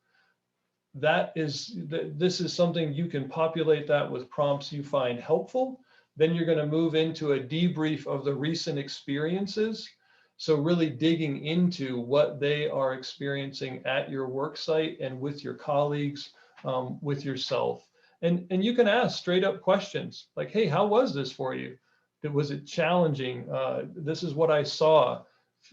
This is something you can populate that with prompts you find helpful. Then you're going to move into a debrief of the recent experiences. So really digging into what they are experiencing at your work site and with your colleagues, with yourself. And you can ask straight up questions like, hey, how was this for you? Was it challenging? This is what I saw,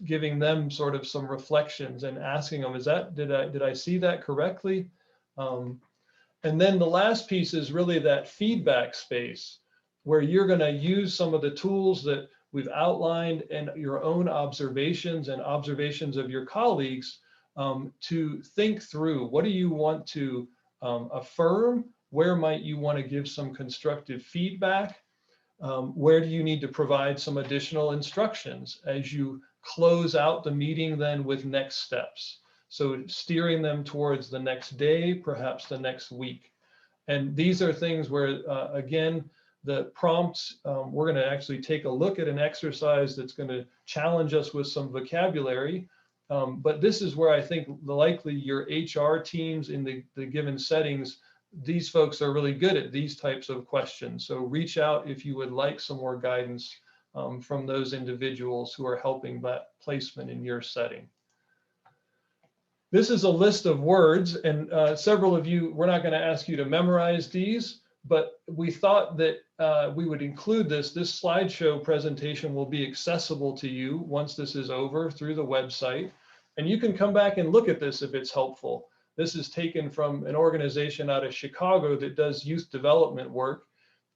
giving them sort of some reflections and asking them, did I see that correctly? And then the last piece is really that feedback space where you're going to use some of the tools that we've outlined and your own observations and observations of your colleagues to think through, what do you want to affirm? Where might you want to give some constructive feedback? Where do you need to provide some additional instructions as you close out the meeting then with next steps? So steering them towards the next day, perhaps the next week. And these are things where, again, the prompts, we're going to actually take a look at an exercise that's going to challenge us with some vocabulary. But this is where I think likely your HR teams in the given settings, these folks are really good at these types of questions. So reach out if you would like some more guidance from those individuals who are helping that placement in your setting. This is a list of words, and several of you, we're not going to ask you to memorize these, but we thought that we would include this. This slideshow presentation will be accessible to you once this is over through the website. And you can come back and look at this if it's helpful. This is taken from an organization out of Chicago that does youth development work.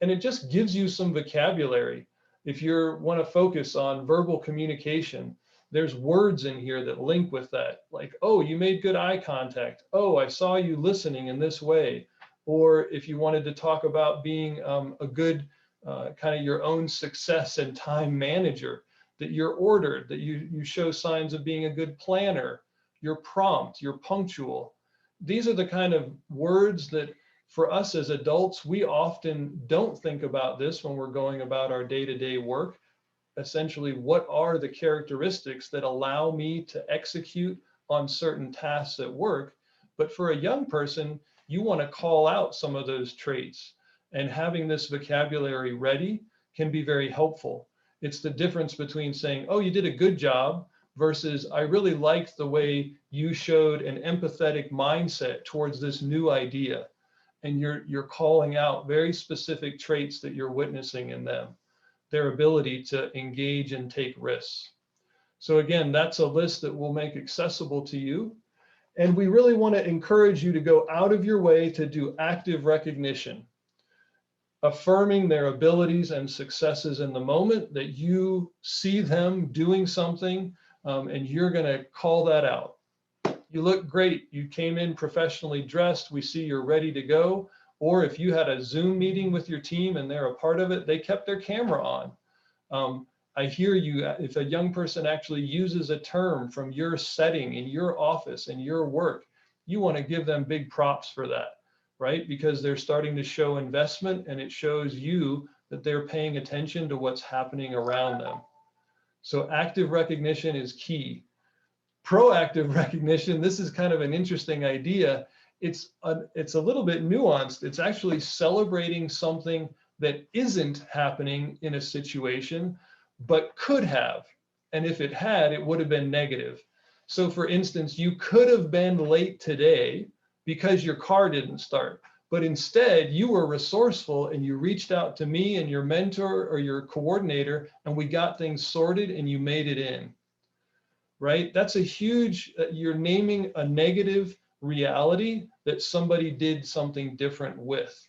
And it just gives you some vocabulary. If you want to focus on verbal communication, there's words in here that link with that. Like, oh, you made good eye contact. Oh, I saw you listening in this way. Or if you wanted to talk about being a good kind of your own success and time manager, that you're ordered, that you show signs of being a good planner, you're prompt, you're punctual. These are the kind of words that for us as adults, we often don't think about this when we're going about our day-to-day work. Essentially, what are the characteristics that allow me to execute on certain tasks at work? But for a young person, you want to call out some of those traits, and having this vocabulary ready can be very helpful. It's the difference between saying, oh, you did a good job versus I really liked the way you showed an empathetic mindset towards this new idea. And you're calling out very specific traits that you're witnessing in them, their ability to engage and take risks. So again, that's a list that we'll make accessible to you. And we really want to encourage you to go out of your way to do active recognition, affirming their abilities and successes in the moment that you see them doing something, and you're going to call that out. You look great. You came in professionally dressed. We see you're ready to go. Or if you had a Zoom meeting with your team and they're a part of it, they kept their camera on. I hear you. If a young person actually uses a term from your setting in your office and your work, you want to give them big props for that. right? Because they're starting to show investment, and it shows you that they're paying attention to what's happening around them. So active recognition is key. Proactive recognition, this is kind of an interesting idea. It's a little bit nuanced. It's actually celebrating something that isn't happening in a situation, but could have. And if it had, it would have been negative. So for instance, you could have been late today because your car didn't start, but instead you were resourceful and you reached out to me and your mentor or your coordinator, and we got things sorted and you made it in, right? That's a huge, you're naming a negative reality that somebody did something different with.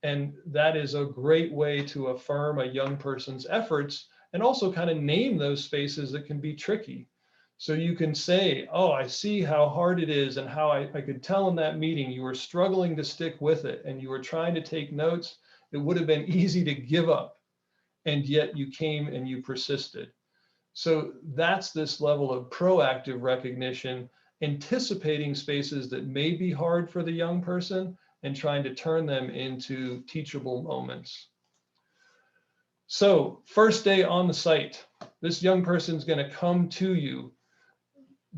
And that is a great way to affirm a young person's efforts and also kind of name those spaces that can be tricky. So you can say, oh, I see how hard it is, and how I could tell in that meeting you were struggling to stick with it and you were trying to take notes. It would have been easy to give up, and yet you came and you persisted. So that's this level of proactive recognition, anticipating spaces that may be hard for the young person and trying to turn them into teachable moments. So first day on the site, this young person's going to come to you.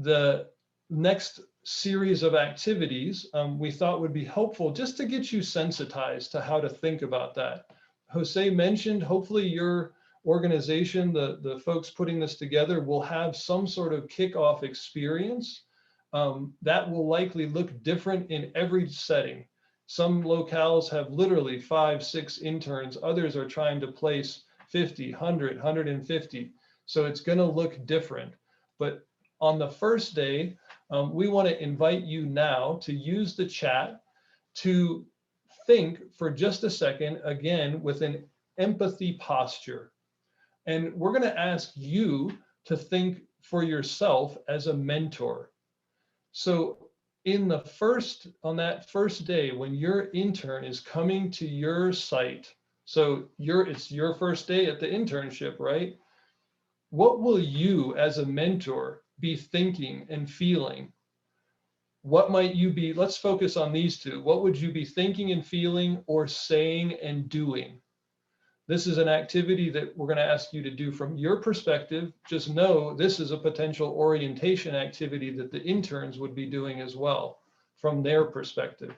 The next series of activities we thought would be helpful just to get you sensitized to how to think about that. Jose mentioned, hopefully your organization, the folks putting this together, will have some sort of kickoff experience that will likely look different in every setting. Some locales have literally 5, 6 interns. Others are trying to place 50, 100, 150. So it's going to look different. But on the first day, we want to invite you now to use the chat to think for just a second, again, with an empathy posture. And we're going to ask you to think for yourself as a mentor. So on that first day, when your intern is coming to your site, so it's your first day at the internship, right? What will you as a mentor be thinking and feeling? What might you be, let's focus on these two. What would you be thinking and feeling, or saying and doing? This is an activity that we're going to ask you to do from your perspective. Just know this is a potential orientation activity that the interns would be doing as well from their perspective.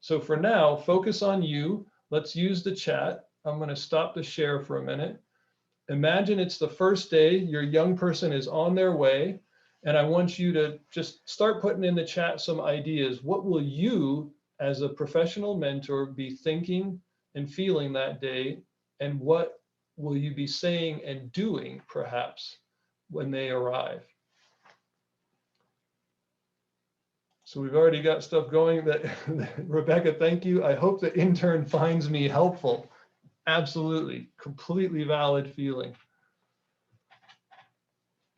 So for now, focus on you. Let's use the chat. I'm going to stop the share for a minute. Imagine it's the first day, your young person is on their way, and I want you to just start putting in the chat some ideas. What will you, as a professional mentor, be thinking and feeling that day? And what will you be saying and doing, perhaps, when they arrive? So we've already got stuff going. That Rebecca, thank you. I hope the intern finds me helpful. Absolutely, completely valid feeling.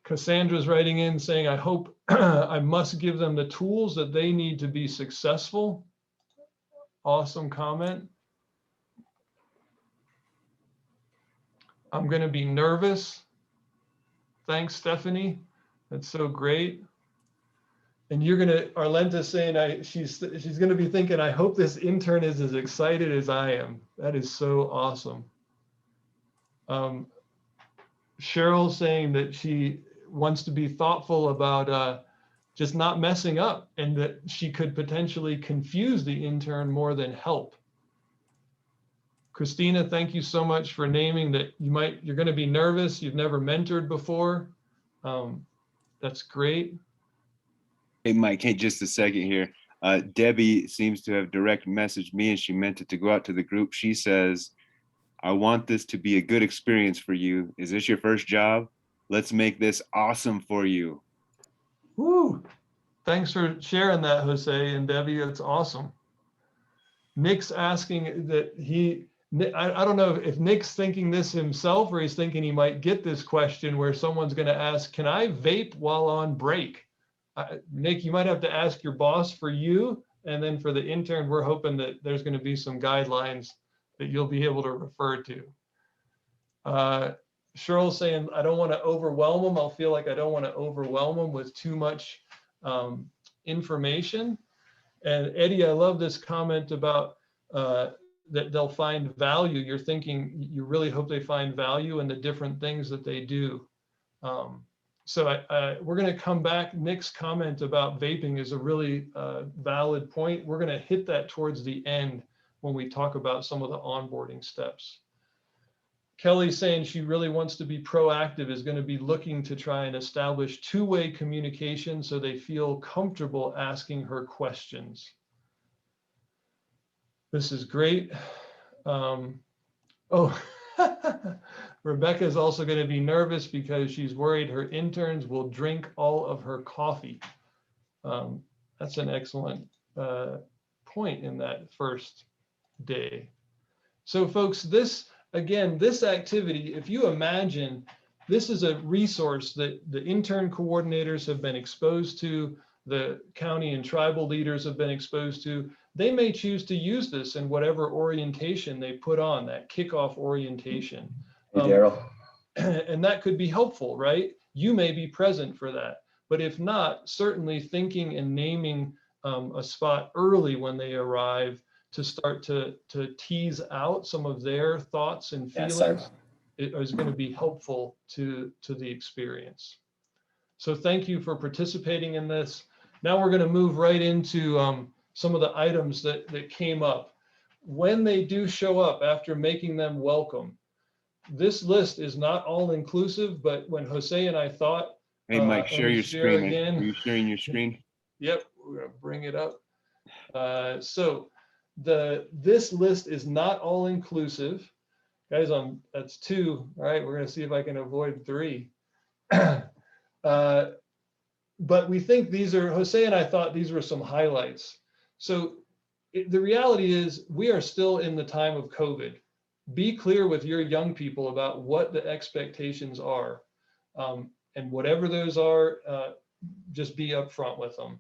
Cassandra's writing in saying, I hope I must give them the tools that they need to be successful. Awesome comment. I'm going to be nervous. Thanks, Stephanie. That's so great. And you're going to, Arlenta's saying, she's going to be thinking, I hope this intern is as excited as I am. That is so awesome. Cheryl's saying that she wants to be thoughtful about just not messing up, and that she could potentially confuse the intern more than help. Christina, thank you so much for naming that you're going to be nervous. You've never mentored before. That's great. Hey, Mike, hey, just a second here. Debbie seems to have direct messaged me, and she meant it to go out to the group. She says, I want this to be a good experience for you. Is this your first job? Let's make this awesome for you. Woo! Thanks for sharing that, Jose and Debbie. That's awesome. Nick's asking that I don't know if Nick's thinking this himself, or he's thinking he might get this question where someone's going to ask, can I vape while on break? Nick, you might have to ask your boss for you. And then for the intern, we're hoping that there's going to be some guidelines that you'll be able to refer to. Cheryl's saying, I don't want to overwhelm them. I'll feel like I don't want to overwhelm them with too much information. And Eddie, I love this comment about that they'll find value. You're thinking, you really hope they find value in the different things that they do. So we're going to come back. Nick's comment about vaping is a really valid point. We're going to hit that towards the end when we talk about some of the onboarding steps. Kelly's saying she really wants to be proactive, is going to be looking to try and establish two-way communication so they feel comfortable asking her questions. This is great. Oh, Rebecca is also going to be nervous because she's worried her interns will drink all of her coffee. That's an excellent point in that first day. So folks, this activity, if you imagine, this is a resource that the intern coordinators have been exposed to, the county and tribal leaders have been exposed to. They may choose to use this in whatever orientation they put on, that kickoff orientation. Hey, Daryl. And that could be helpful, right? You may be present for that. But if not, certainly thinking and naming a spot early when they arrive to start to tease out some of their thoughts and feelings is going to be helpful to the experience. So thank you for participating in this. Now we're going to move right into some of the items that came up. When they do show up after making them welcome, this list is not all inclusive, but when Jose and I thought, Hey, Mike, share your screen. again. Are you sharing your screen? Yep, we're going to bring it up. So this list is not all inclusive. Guys, that's 2. All right, we're going to see if I can avoid 3. But we think these are, Jose and I thought these were some highlights. So the reality is we are still in the time of COVID. Be clear with your young people about what the expectations are. And whatever those are, just be upfront with them.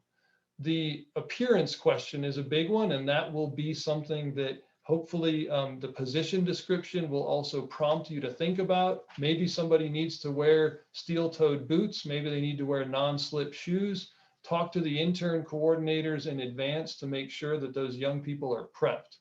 The appearance question is a big one, and that will be something that hopefully the position description will also prompt you to think about. Maybe somebody needs to wear steel-toed boots. Maybe they need to wear non-slip shoes. Talk to the intern coordinators in advance to make sure that those young people are prepped.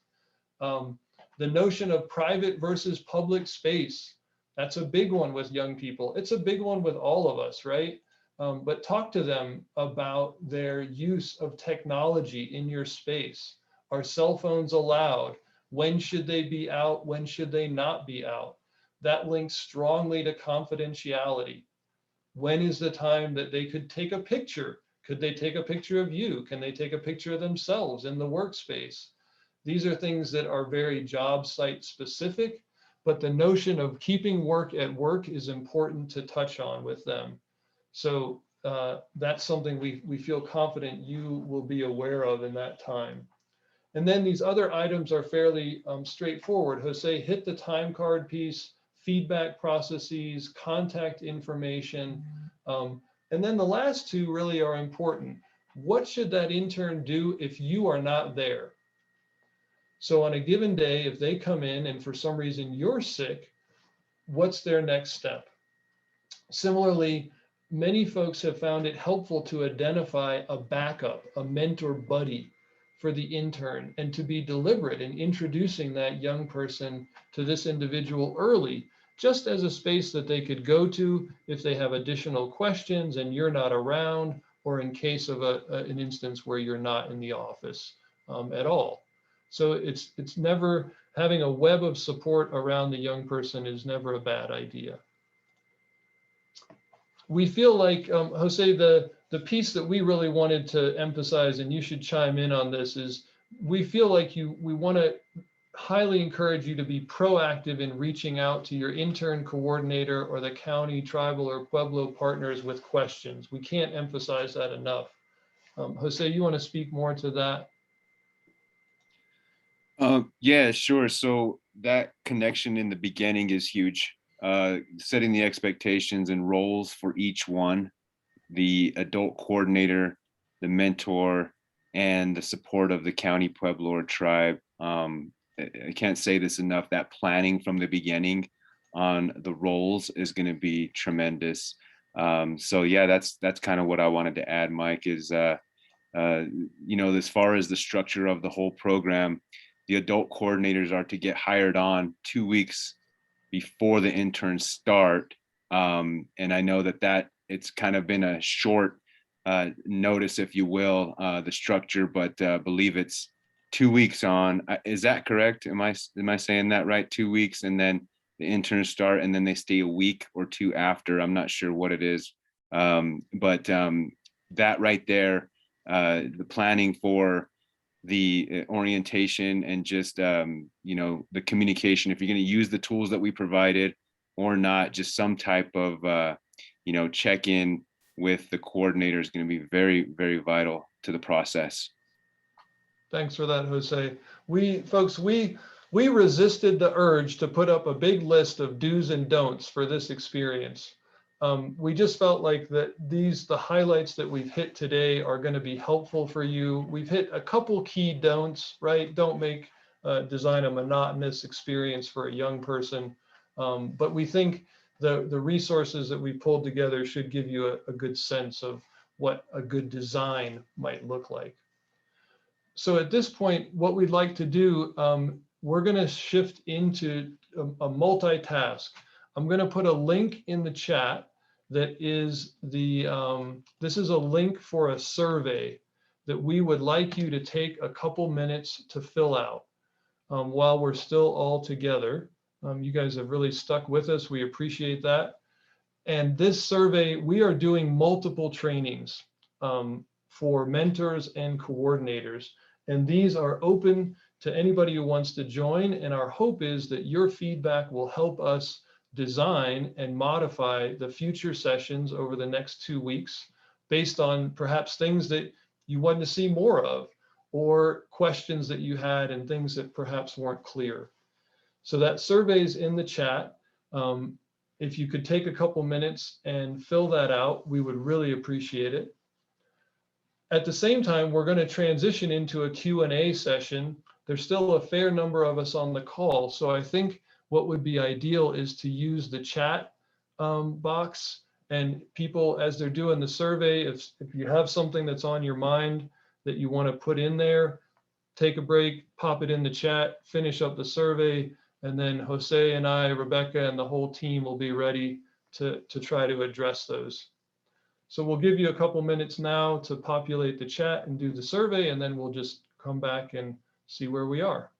The notion of private versus public space, that's a big one with young people. It's a big one with all of us, right? But talk to them about their use of technology in your space. Are cell phones allowed? When should they be out? When should they not be out? That links strongly to confidentiality. When is the time that they could take a picture? Could they take a picture of you? Can they take a picture of themselves in the workspace? These are things that are very job site specific, but the notion of keeping work at work is important to touch on with them. So that's something we feel confident you will be aware of in that time. And then these other items are fairly straightforward. Jose hit the time card piece, feedback processes, contact information. And then the last 2 really are important. What should that intern do if you are not there? So on a given day, if they come in and for some reason you're sick, what's their next step? Similarly, many folks have found it helpful to identify a backup, a mentor buddy for the intern, and to be deliberate in introducing that young person to this individual early, just as a space that they could go to if they have additional questions and you're not around, or in case of an instance where you're not in the office at all. So it's never, having a web of support around the young person is never a bad idea. We feel like, Jose, the piece that we really wanted to emphasize, and you should chime in on this, is we feel like we want to highly encourage you to be proactive in reaching out to your intern coordinator or the county, tribal, or Pueblo partners with questions. We can't emphasize that enough. Jose, you want to speak more to that? Yeah, sure. So that connection in the beginning is huge. Setting the expectations and roles for each one, the adult coordinator, the mentor, and the support of the county, Pueblo, or tribe. I can't say this enough, that planning from the beginning on the roles is going to be tremendous. So yeah, that's kind of what I wanted to add, Mike, is as far as the structure of the whole program, the adult coordinators are to get hired on 2 weeks before the interns start. And I know that it's kind of been a short notice, if you will, the structure, but believe it's 2 weeks on. Is that correct? Am I saying that right? 2 weeks, and then the interns start, and then they stay a week or two after. I'm not sure what it is, but that right there, the planning for the orientation and just the communication, if you're going to use the tools that we provided or not, just some type of check-in with the coordinator is going to be very, very vital to the process. Thanks for that, Jose. We resisted the urge to put up a big list of do's and don'ts for this experience. We just felt like that the highlights that we've hit today are going to be helpful for you. We've hit a couple key don'ts, right? Don't make design a monotonous experience for a young person. But we think the resources that we pulled together should give you a good sense of what a good design might look like. So at this point, what we'd like to do, we're going to shift into a multitask. I'm going to put a link in the chat that is this is a link for a survey that we would like you to take a couple minutes to fill out while we're still all together. You guys have really stuck with us. We appreciate that. And this survey, we are doing multiple trainings for mentors and coordinators. And these are open to anybody who wants to join. And our hope is that your feedback will help us design and modify the future sessions over the next 2 weeks based on perhaps things that you want to see more of, or questions that you had and things that perhaps weren't clear. So that survey is in the chat. If you could take a couple minutes and fill that out, we would really appreciate it. At the same time, we're going to transition into a Q&A session. There's still a fair number of us on the call, so I think what would be ideal is to use the chat box, and people, as they're doing the survey, if you have something that's on your mind that you want to put in there, take a break, pop it in the chat, finish up the survey, and then Jose and I, Rebecca, and the whole team will be ready to try to address those. So we'll give you a couple minutes now to populate the chat and do the survey, and then we'll just come back and see where we are.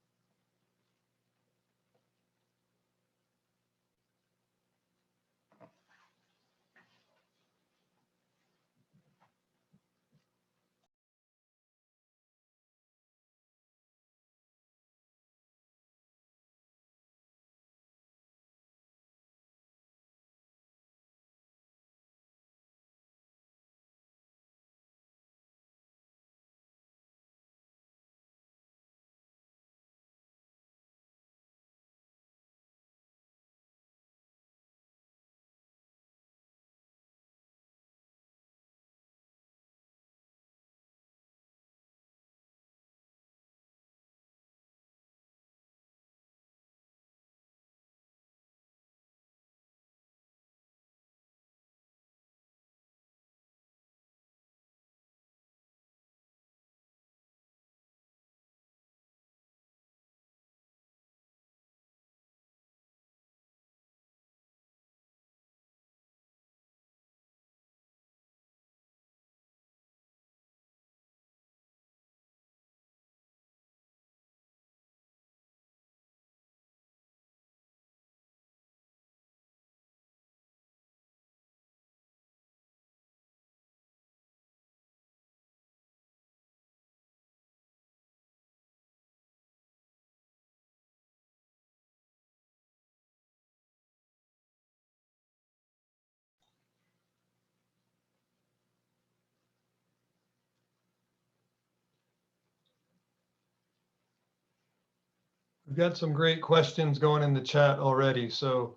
We've got some great questions going in the chat already, so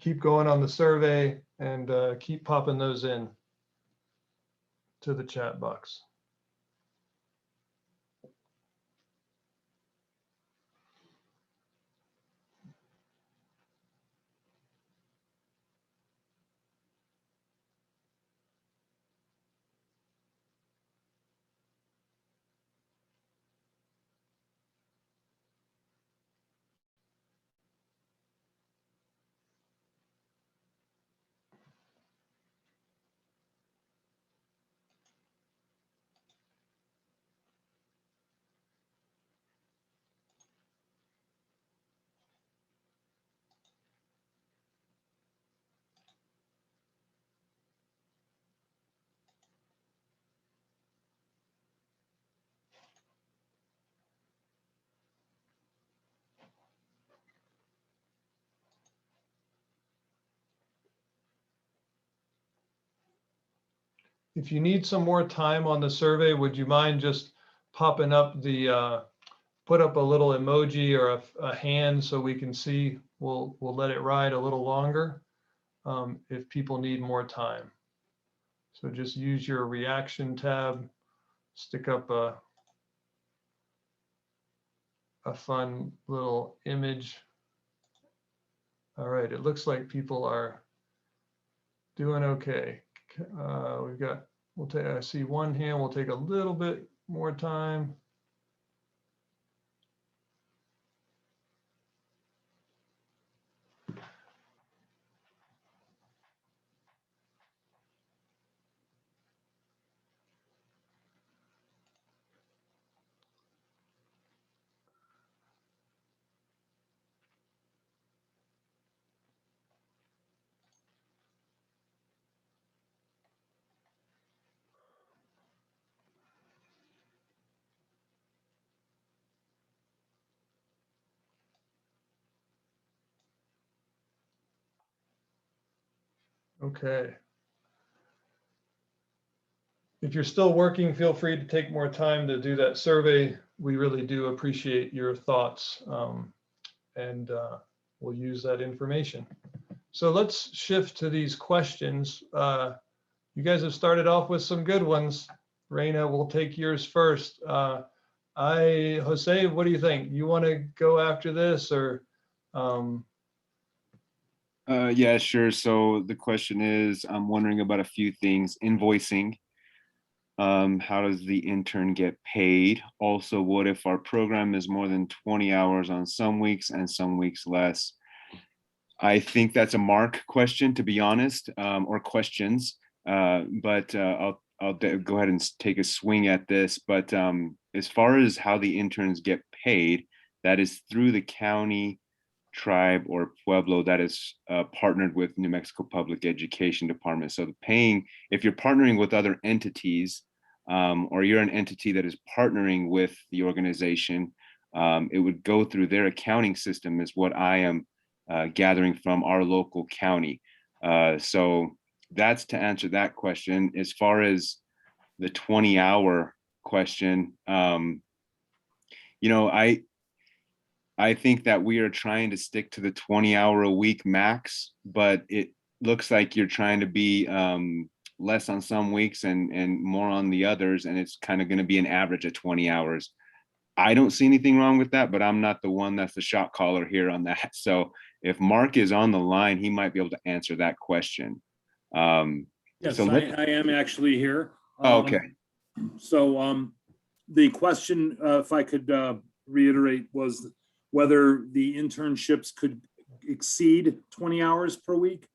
keep going on the survey and keep popping those in to the chat box. if you need some more time on the survey, would you mind just popping up the, put up a little emoji or a hand so we can see? We'll let it ride a little longer if people need more time. So just use your reaction tab, stick up a fun little image. All right, it looks like people are doing okay. We'll take, I see one hand, we'll take a little bit more time. Okay. If you're still working, feel free to take more time to do that survey. We really do appreciate your thoughts, and we'll use that information. So let's shift to these questions. You guys have started off with some good ones. Reina, we'll take yours first. Jose, what do you think? You want to go after this, or? Yeah, sure. So the question is, I'm wondering about a few things. Invoicing. How does the intern get paid? Also, what if our program is more than 20 hours on some weeks and some weeks less? I think that's a Mark question, to be honest, or questions. But I'll go ahead and take a swing at this. But as far as how the interns get paid, that is through the county, tribe, or pueblo that is partnered with New Mexico Public Education Department. So the paying, if you're partnering with other entities, or you're an entity that is partnering with the organization, it would go through their accounting system, is what I am gathering from our local county. So that's to answer that question. As far as the 20-hour question, I think that we are trying to stick to the 20-hour-a-week max, but it looks like you're trying to be less on some weeks and more on the others, and it's kind of going to be an average of 20 hours. I don't see anything wrong with that, but I'm not the one that's the shot caller here on that. So if Mark is on the line, he might be able to answer that question. Yes, so I am actually here. Okay. So the question, if I could reiterate, was whether the internships could exceed 20 hours per week?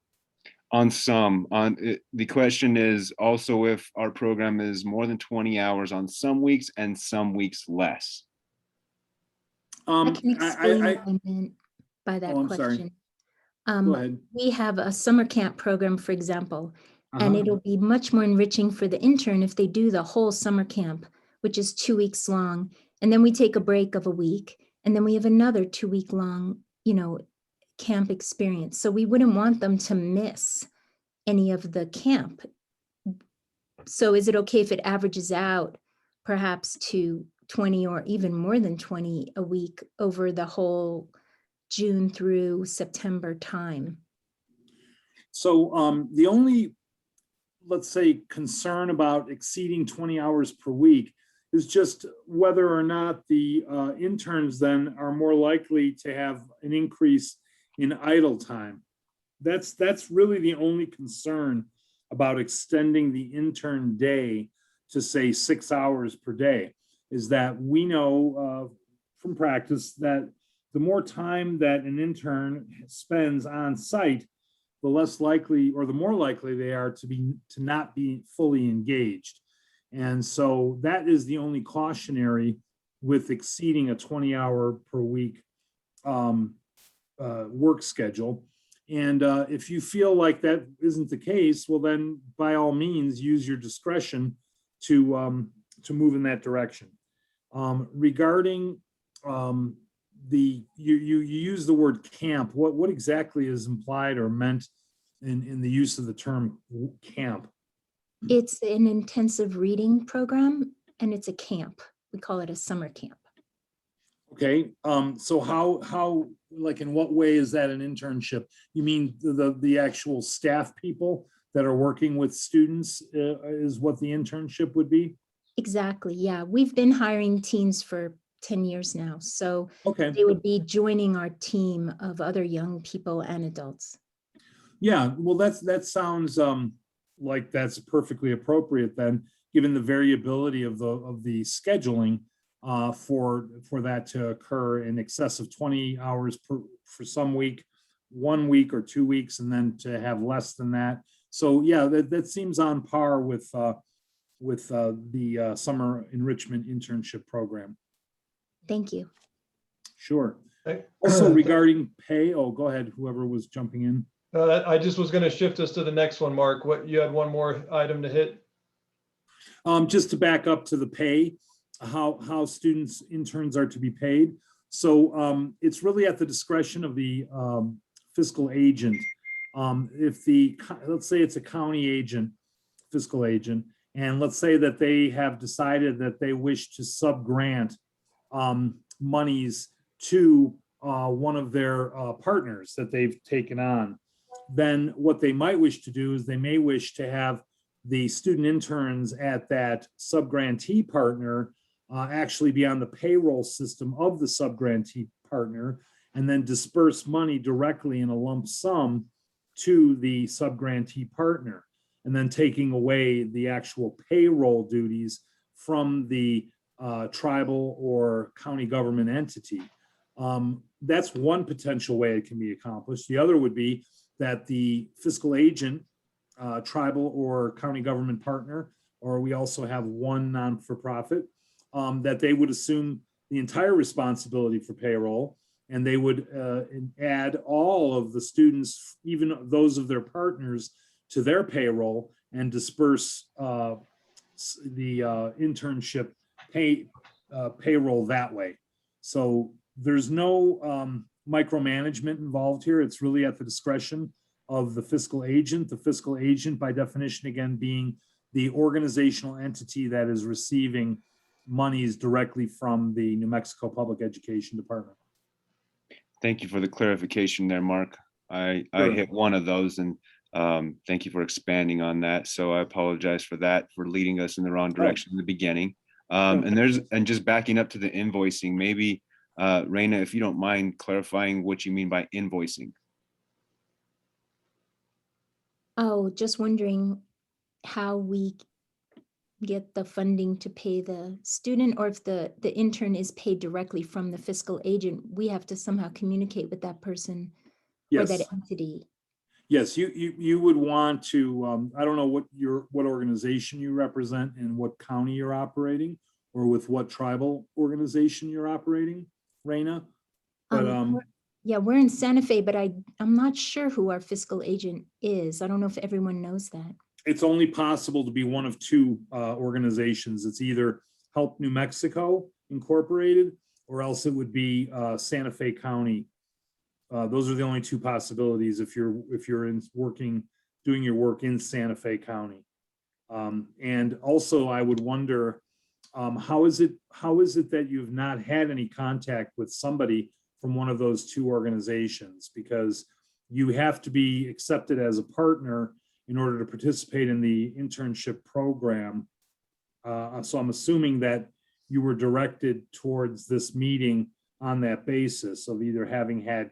The question is also if our program is more than 20 hours on some weeks and some weeks less. I can explain what I meant by that I'm sorry. question. Go ahead. We have a summer camp program, for example, and it'll be much more enriching for the intern if they do the whole summer camp, which is 2 weeks long. And then we take a break of a week, and then we have another 2-week long, camp experience. So we wouldn't want them to miss any of the camp. So is it okay if it averages out perhaps to 20 or even more than 20 a week over the whole June through September time? So the only, let's say, concern about exceeding 20 hours per week is just whether or not the interns then are more likely to have an increase in idle time. That's really the only concern about extending the intern day to, say, 6 hours per day, is that we know from practice that the more time that an intern spends on site, the less likely, or the more likely they are to not be fully engaged. And so that is the only cautionary with exceeding a 20-hour per week work schedule. And if you feel like that isn't the case, well, then by all means use your discretion to move in that direction. Regarding you use the word camp. What exactly is implied or meant in the use of the term camp? It's an intensive reading program and it's a camp. We call it a summer camp. Okay, so how, like, in what way is that an internship? You mean the actual staff people that are working with students is what the internship would be? Exactly. Yeah. We've been hiring teens for 10 years now. So Okay, they would be joining our team of other young people and adults. yeah, well, that sounds like that's perfectly appropriate then, given the variability of the scheduling for that to occur in excess of 20 hours for some week, 1 week or 2 weeks, and then to have less than that. So yeah, that seems on par with the summer enrichment internship program. Thank you. Sure. Okay. Also regarding pay, oh, go ahead, whoever was jumping in. I just was going to shift us to the next one, Mark. What, you had one more item to hit? Just to back up to the pay, how students, interns are to be paid. So it's really at the discretion of the fiscal agent. If let's say it's a county agent, fiscal agent, and let's say that they have decided that they wish to subgrant monies to one of their partners that they've taken on, then what they might wish to do is they may wish to have the student interns at that subgrantee partner actually be on the payroll system of the subgrantee partner, and then disperse money directly in a lump sum to the subgrantee partner, and then taking away the actual payroll duties from the tribal or county government entity. That's one potential way it can be accomplished. The other would be that the fiscal agent, tribal or county government partner, or we also have one non-for-profit, that they would assume the entire responsibility for payroll, and they would add all of the students, even those of their partners, to their payroll and disperse the internship payroll that way. So there's no micromanagement involved here. It's really at the discretion of the fiscal agent. The fiscal agent, by definition, again, being the organizational entity that is receiving monies directly from the New Mexico Public Education Department. Thank you for the clarification there, Mark. I Sure. hit one of those, and thank you for expanding on that. So I apologize for that, for leading us in the wrong direction in the beginning. And just backing up to the invoicing, maybe Raina, if you don't mind clarifying what you mean by invoicing. Oh, just wondering how we get the funding to pay the student, or if the intern is paid directly from the fiscal agent, we have to somehow communicate with that person or that Yes. entity. Yes, you would want to, I don't know what organization you represent and what county you're operating, or with what tribal organization you're operating, Raina. But yeah, we're in Santa Fe, but I'm not sure who our fiscal agent is. I don't know if everyone knows that. it's only possible to be one of two organizations. It's either Help New Mexico Incorporated, or else it would be Santa Fe County. Those are the only two possibilities if you're doing your work in Santa Fe County. And also, I would wonder, how is it that you've not had any contact with somebody from one of those two organizations? Because you have to be accepted as a partner in order to participate in the internship program. So I'm assuming that you were directed towards this meeting on that basis of either having had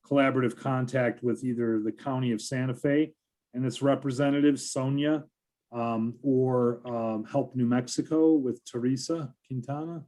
collaborative contact with either the County of Santa Fe and its representative, Sonia, or Help New Mexico with Teresa Quintana.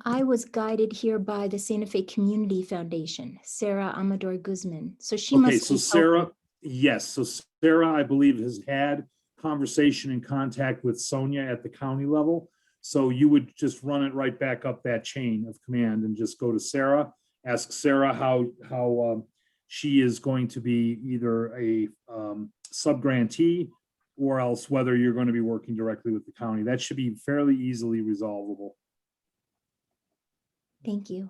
I was guided here by the Santa Fe Community Foundation, Sarah Amador Guzman. So she must. Okay, so Sarah, yes. So Sarah, I believe, has had conversation and contact with Sonia at the county level. So you would just run it right back up that chain of command and just go to Sarah, ask Sarah how she is going to be either a sub-grantee or else whether you're going to be working directly with the county. That should be fairly easily resolvable. Thank you.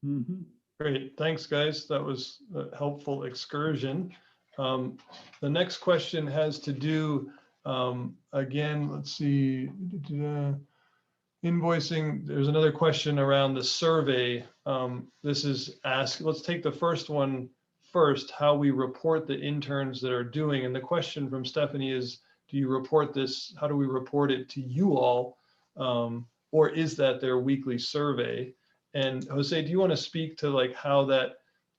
Mm-hmm. Great, thanks, guys. That was a helpful excursion. The next question has to do Again, let's see. Invoicing, there's another question around the survey. This is let's take the first one first, how we report the interns that are doing. And the question from Stephanie is, do you report this? How do we report it to you all? Or is that their weekly survey? And Jose, do you want to speak to like how that,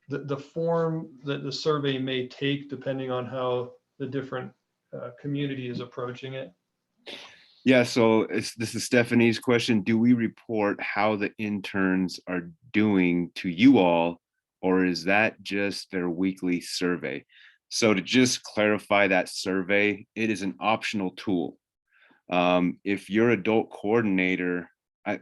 the form that the survey may take depending on how the different community is approaching it? Yeah, so this is Stephanie's question. Do we report how the interns are doing to you all, or is that just their weekly survey? So to just clarify that survey, it is an optional tool. If your adult coordinator,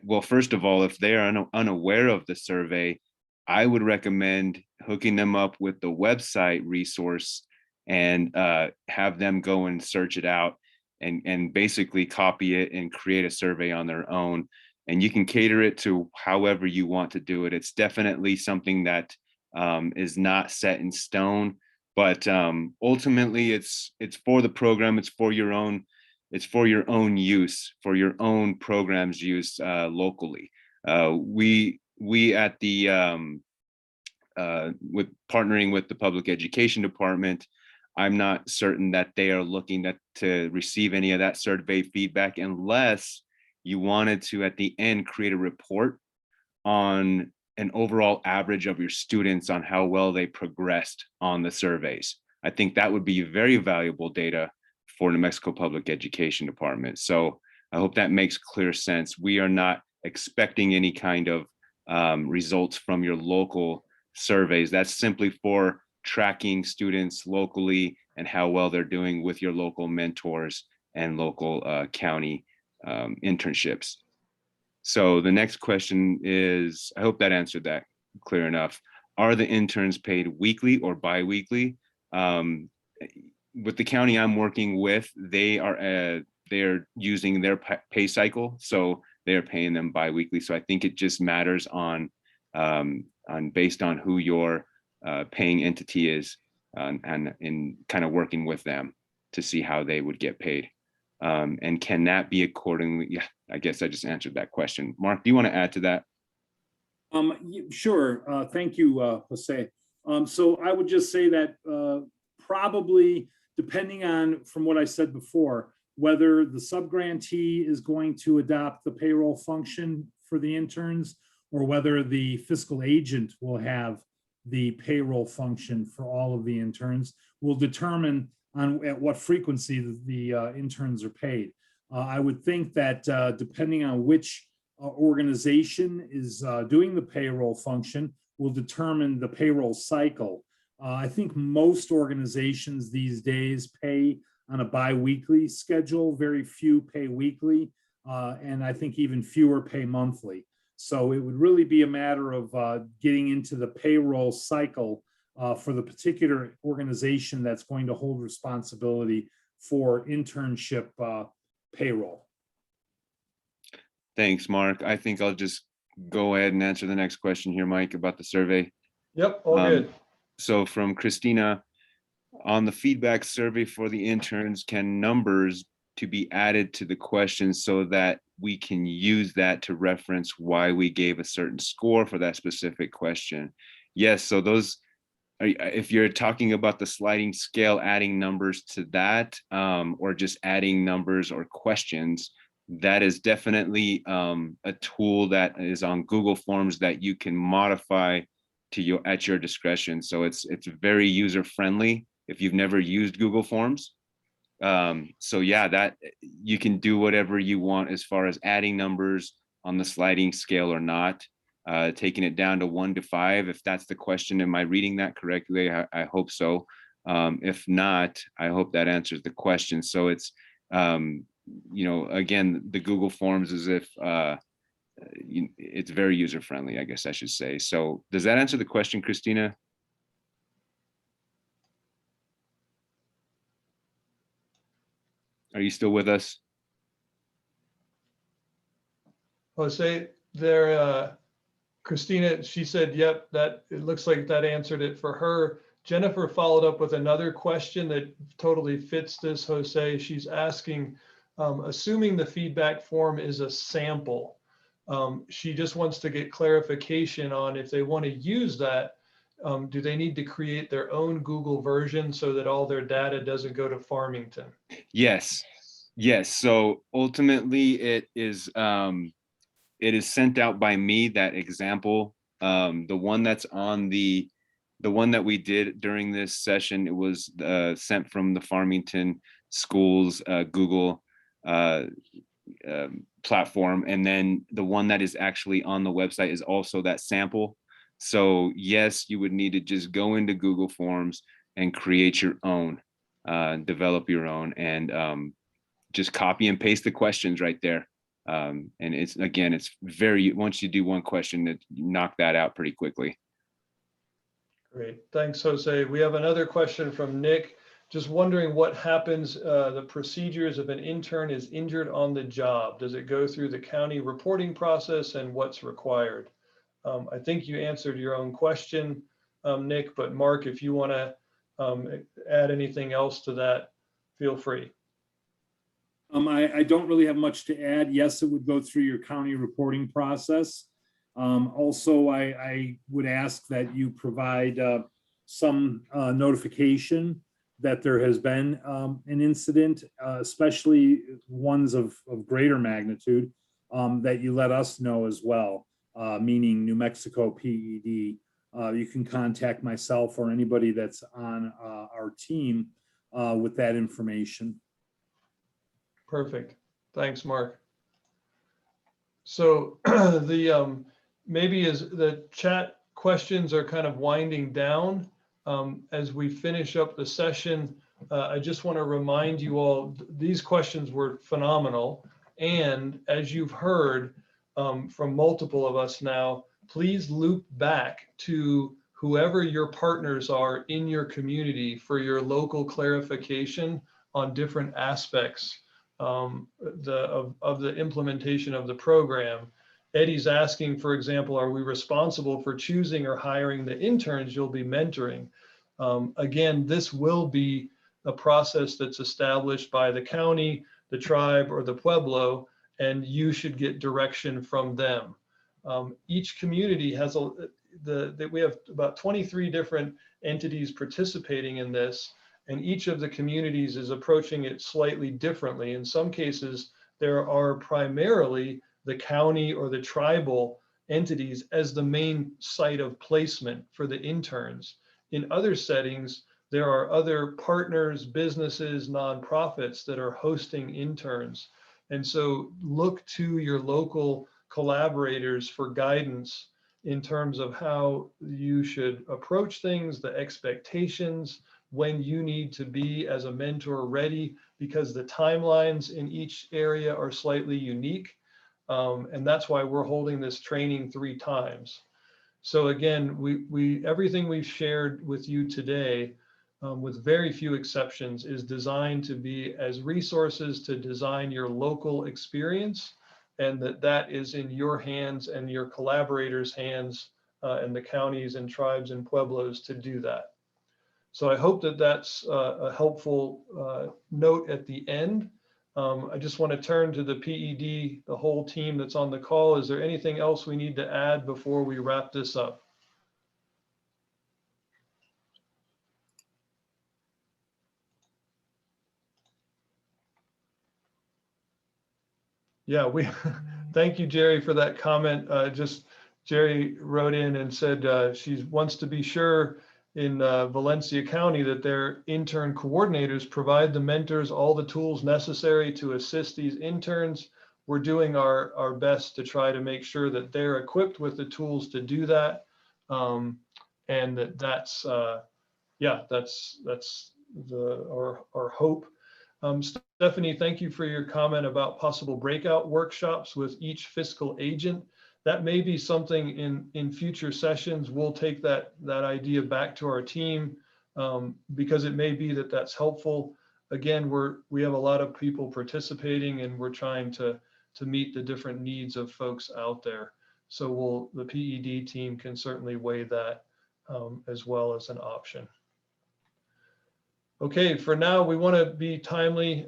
well, first of all, if they are unaware of the survey, I would recommend hooking them up with the website resource and have them go and search it out and basically copy it and create a survey on their own. And you can cater it to however you want to do it. It's definitely something that is not set in stone, but ultimately it's for the program. It's for your own use, for your own program's use locally. We at the with partnering with the public education department, I'm not certain that they are looking to receive any of that survey feedback unless you wanted to, at the end, create a report on an overall average of your students on how well they progressed on the surveys. I think that would be very valuable data for New Mexico Public Education Department. So I hope that makes clear sense. We are not expecting any kind of results from your local surveys. That's simply for tracking students locally and how well they're doing with your local mentors and local county internships. So the next question is, I hope that answered that clear enough. Are the interns paid weekly or bi-weekly? With the county I'm working with, they're using their pay cycle, so they're paying them bi-weekly. So I think it just matters on based on who your paying entity is, and in kind of working with them to see how they would get paid. And can that be accordingly? Yeah, I guess I just answered that question. Mark, do you want to add to that? Sure. Thank you, Jose. So I would just say that probably depending on, from what I said before, whether the subgrantee is going to adopt the payroll function for the interns or whether the fiscal agent will have the payroll function for all of the interns will determine at what frequency the interns are paid. I would think that depending on which organization is doing the payroll function will determine the payroll cycle. I think most organizations these days pay on a bi-weekly schedule, very few pay weekly, and I think even fewer pay monthly. So it would really be a matter of getting into the payroll cycle for the particular organization that's going to hold responsibility for internship payroll. Thanks, Mark. I think I'll just go ahead and answer the next question here, Mike, about the survey. Yep, all good. So from Christina, on the feedback survey for the interns, can numbers to be added to the questions so that we can use that to reference why we gave a certain score for that specific question? Yes, so those, if you're talking about the sliding scale, adding numbers to that, or just adding numbers or questions, that is definitely a tool that is on Google Forms that you can modify to at your discretion. So it's very user friendly if you've never used Google Forms. So yeah, that you can do whatever you want as far as adding numbers on the sliding scale or not, taking it down to 1 to 5. If that's the question, am I reading that correctly? I hope so. If not, I hope that answers the question. So it's, again, the Google Forms is if it's very user friendly, I guess I should say. So does that answer the question, Christina? Are you still with us? Jose, there, Christina, she said, yep, that it looks like that answered it for her. Jennifer followed up with another question that totally fits this, Jose. She's asking, assuming the feedback form is a sample, she just wants to get clarification on if they want to use that, do they need to create their own Google version so that all their data doesn't go to Farmington? Yes. Yes. So ultimately it is sent out by me, that example. The one that's on the one that we did during this session, it was sent from the Farmington schools Google platform. And then the one that is actually on the website is also that sample. So yes, you would need to just go into Google Forms and create your own, develop your own, and just copy and paste the questions right there. And it's, again, it's very, once you do one question, that you knock that out pretty quickly. Great, thanks, Jose. We have another question from Nick. Just wondering what happens, the procedures if an intern is injured on the job. Does it go through the county reporting process, and what's required? I think you answered your own question, Nick, but Mark, if you want to add anything else to that, feel free. I don't really have much to add. Yes, it would go through your county reporting process. Also, I would ask that you provide some notification that there has been an incident, especially ones of greater magnitude, that you let us know as well, meaning New Mexico PED. You can contact myself or anybody that's on our team with that information. Perfect. Thanks, Mark. So the maybe as the chat questions are kind of winding down, as we finish up the session, I just want to remind you all, these questions were phenomenal. And as you've heard from multiple of us now, please loop back to whoever your partners are in your community for your local clarification on different aspects of the implementation of the program. Eddie's asking, for example, are we responsible for choosing or hiring the interns you'll be mentoring? Again, this will be a process that's established by the county, the tribe, or the pueblo, and you should get direction from them. Each community has we have about 23 different entities participating in this, and each of the communities is approaching it slightly differently. In some cases, there are primarily the county or the tribal entities as the main site of placement for the interns. In other settings, there are other partners, businesses, nonprofits that are hosting interns. And so look to your local collaborators for guidance in terms of how you should approach things, the expectations, when you need to be as a mentor ready, because the timelines in each area are slightly unique. And that's why we're holding this training 3 times. So again, everything we've shared with you today, with very few exceptions, is designed to be as resources to design your local experience, and that is in your hands and your collaborators' hands, and the counties and tribes and pueblos to do that. So I hope that that's a helpful note at the end. I just want to turn to the PED, the whole team that's on the call. Is there anything else we need to add before we wrap this up? Yeah, thank you, Jerry, for that comment. Jerry wrote in and said she wants to be sure in Valencia County that their intern coordinators provide the mentors all the tools necessary to assist these interns. We're doing our best to try to make sure that they're equipped with the tools to do that. And that's our hope. Stephanie, thank you for your comment about possible breakout workshops with each fiscal agent. That may be something in future sessions. We'll take that idea back to our team, because it may be that that's helpful. Again, we have a lot of people participating, and we're trying to meet the different needs of folks out there. So the PED team can certainly weigh that as well as an option. Okay, for now, we want to be timely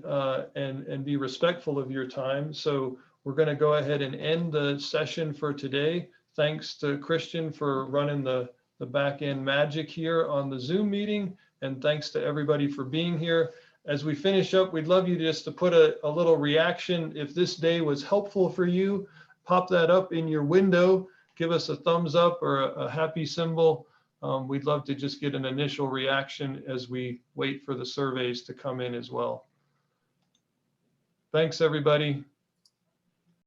and be respectful of your time. So we're going to go ahead and end the session for today. Thanks to Christian for running the back end magic here on the Zoom meeting. And thanks to everybody for being here. As we finish up, we'd love you just to put a little reaction. If this day was helpful for you, pop that up in your window. Give us a thumbs up or a happy symbol. We'd love to just get an initial reaction as we wait for the surveys to come in as well. Thanks, everybody.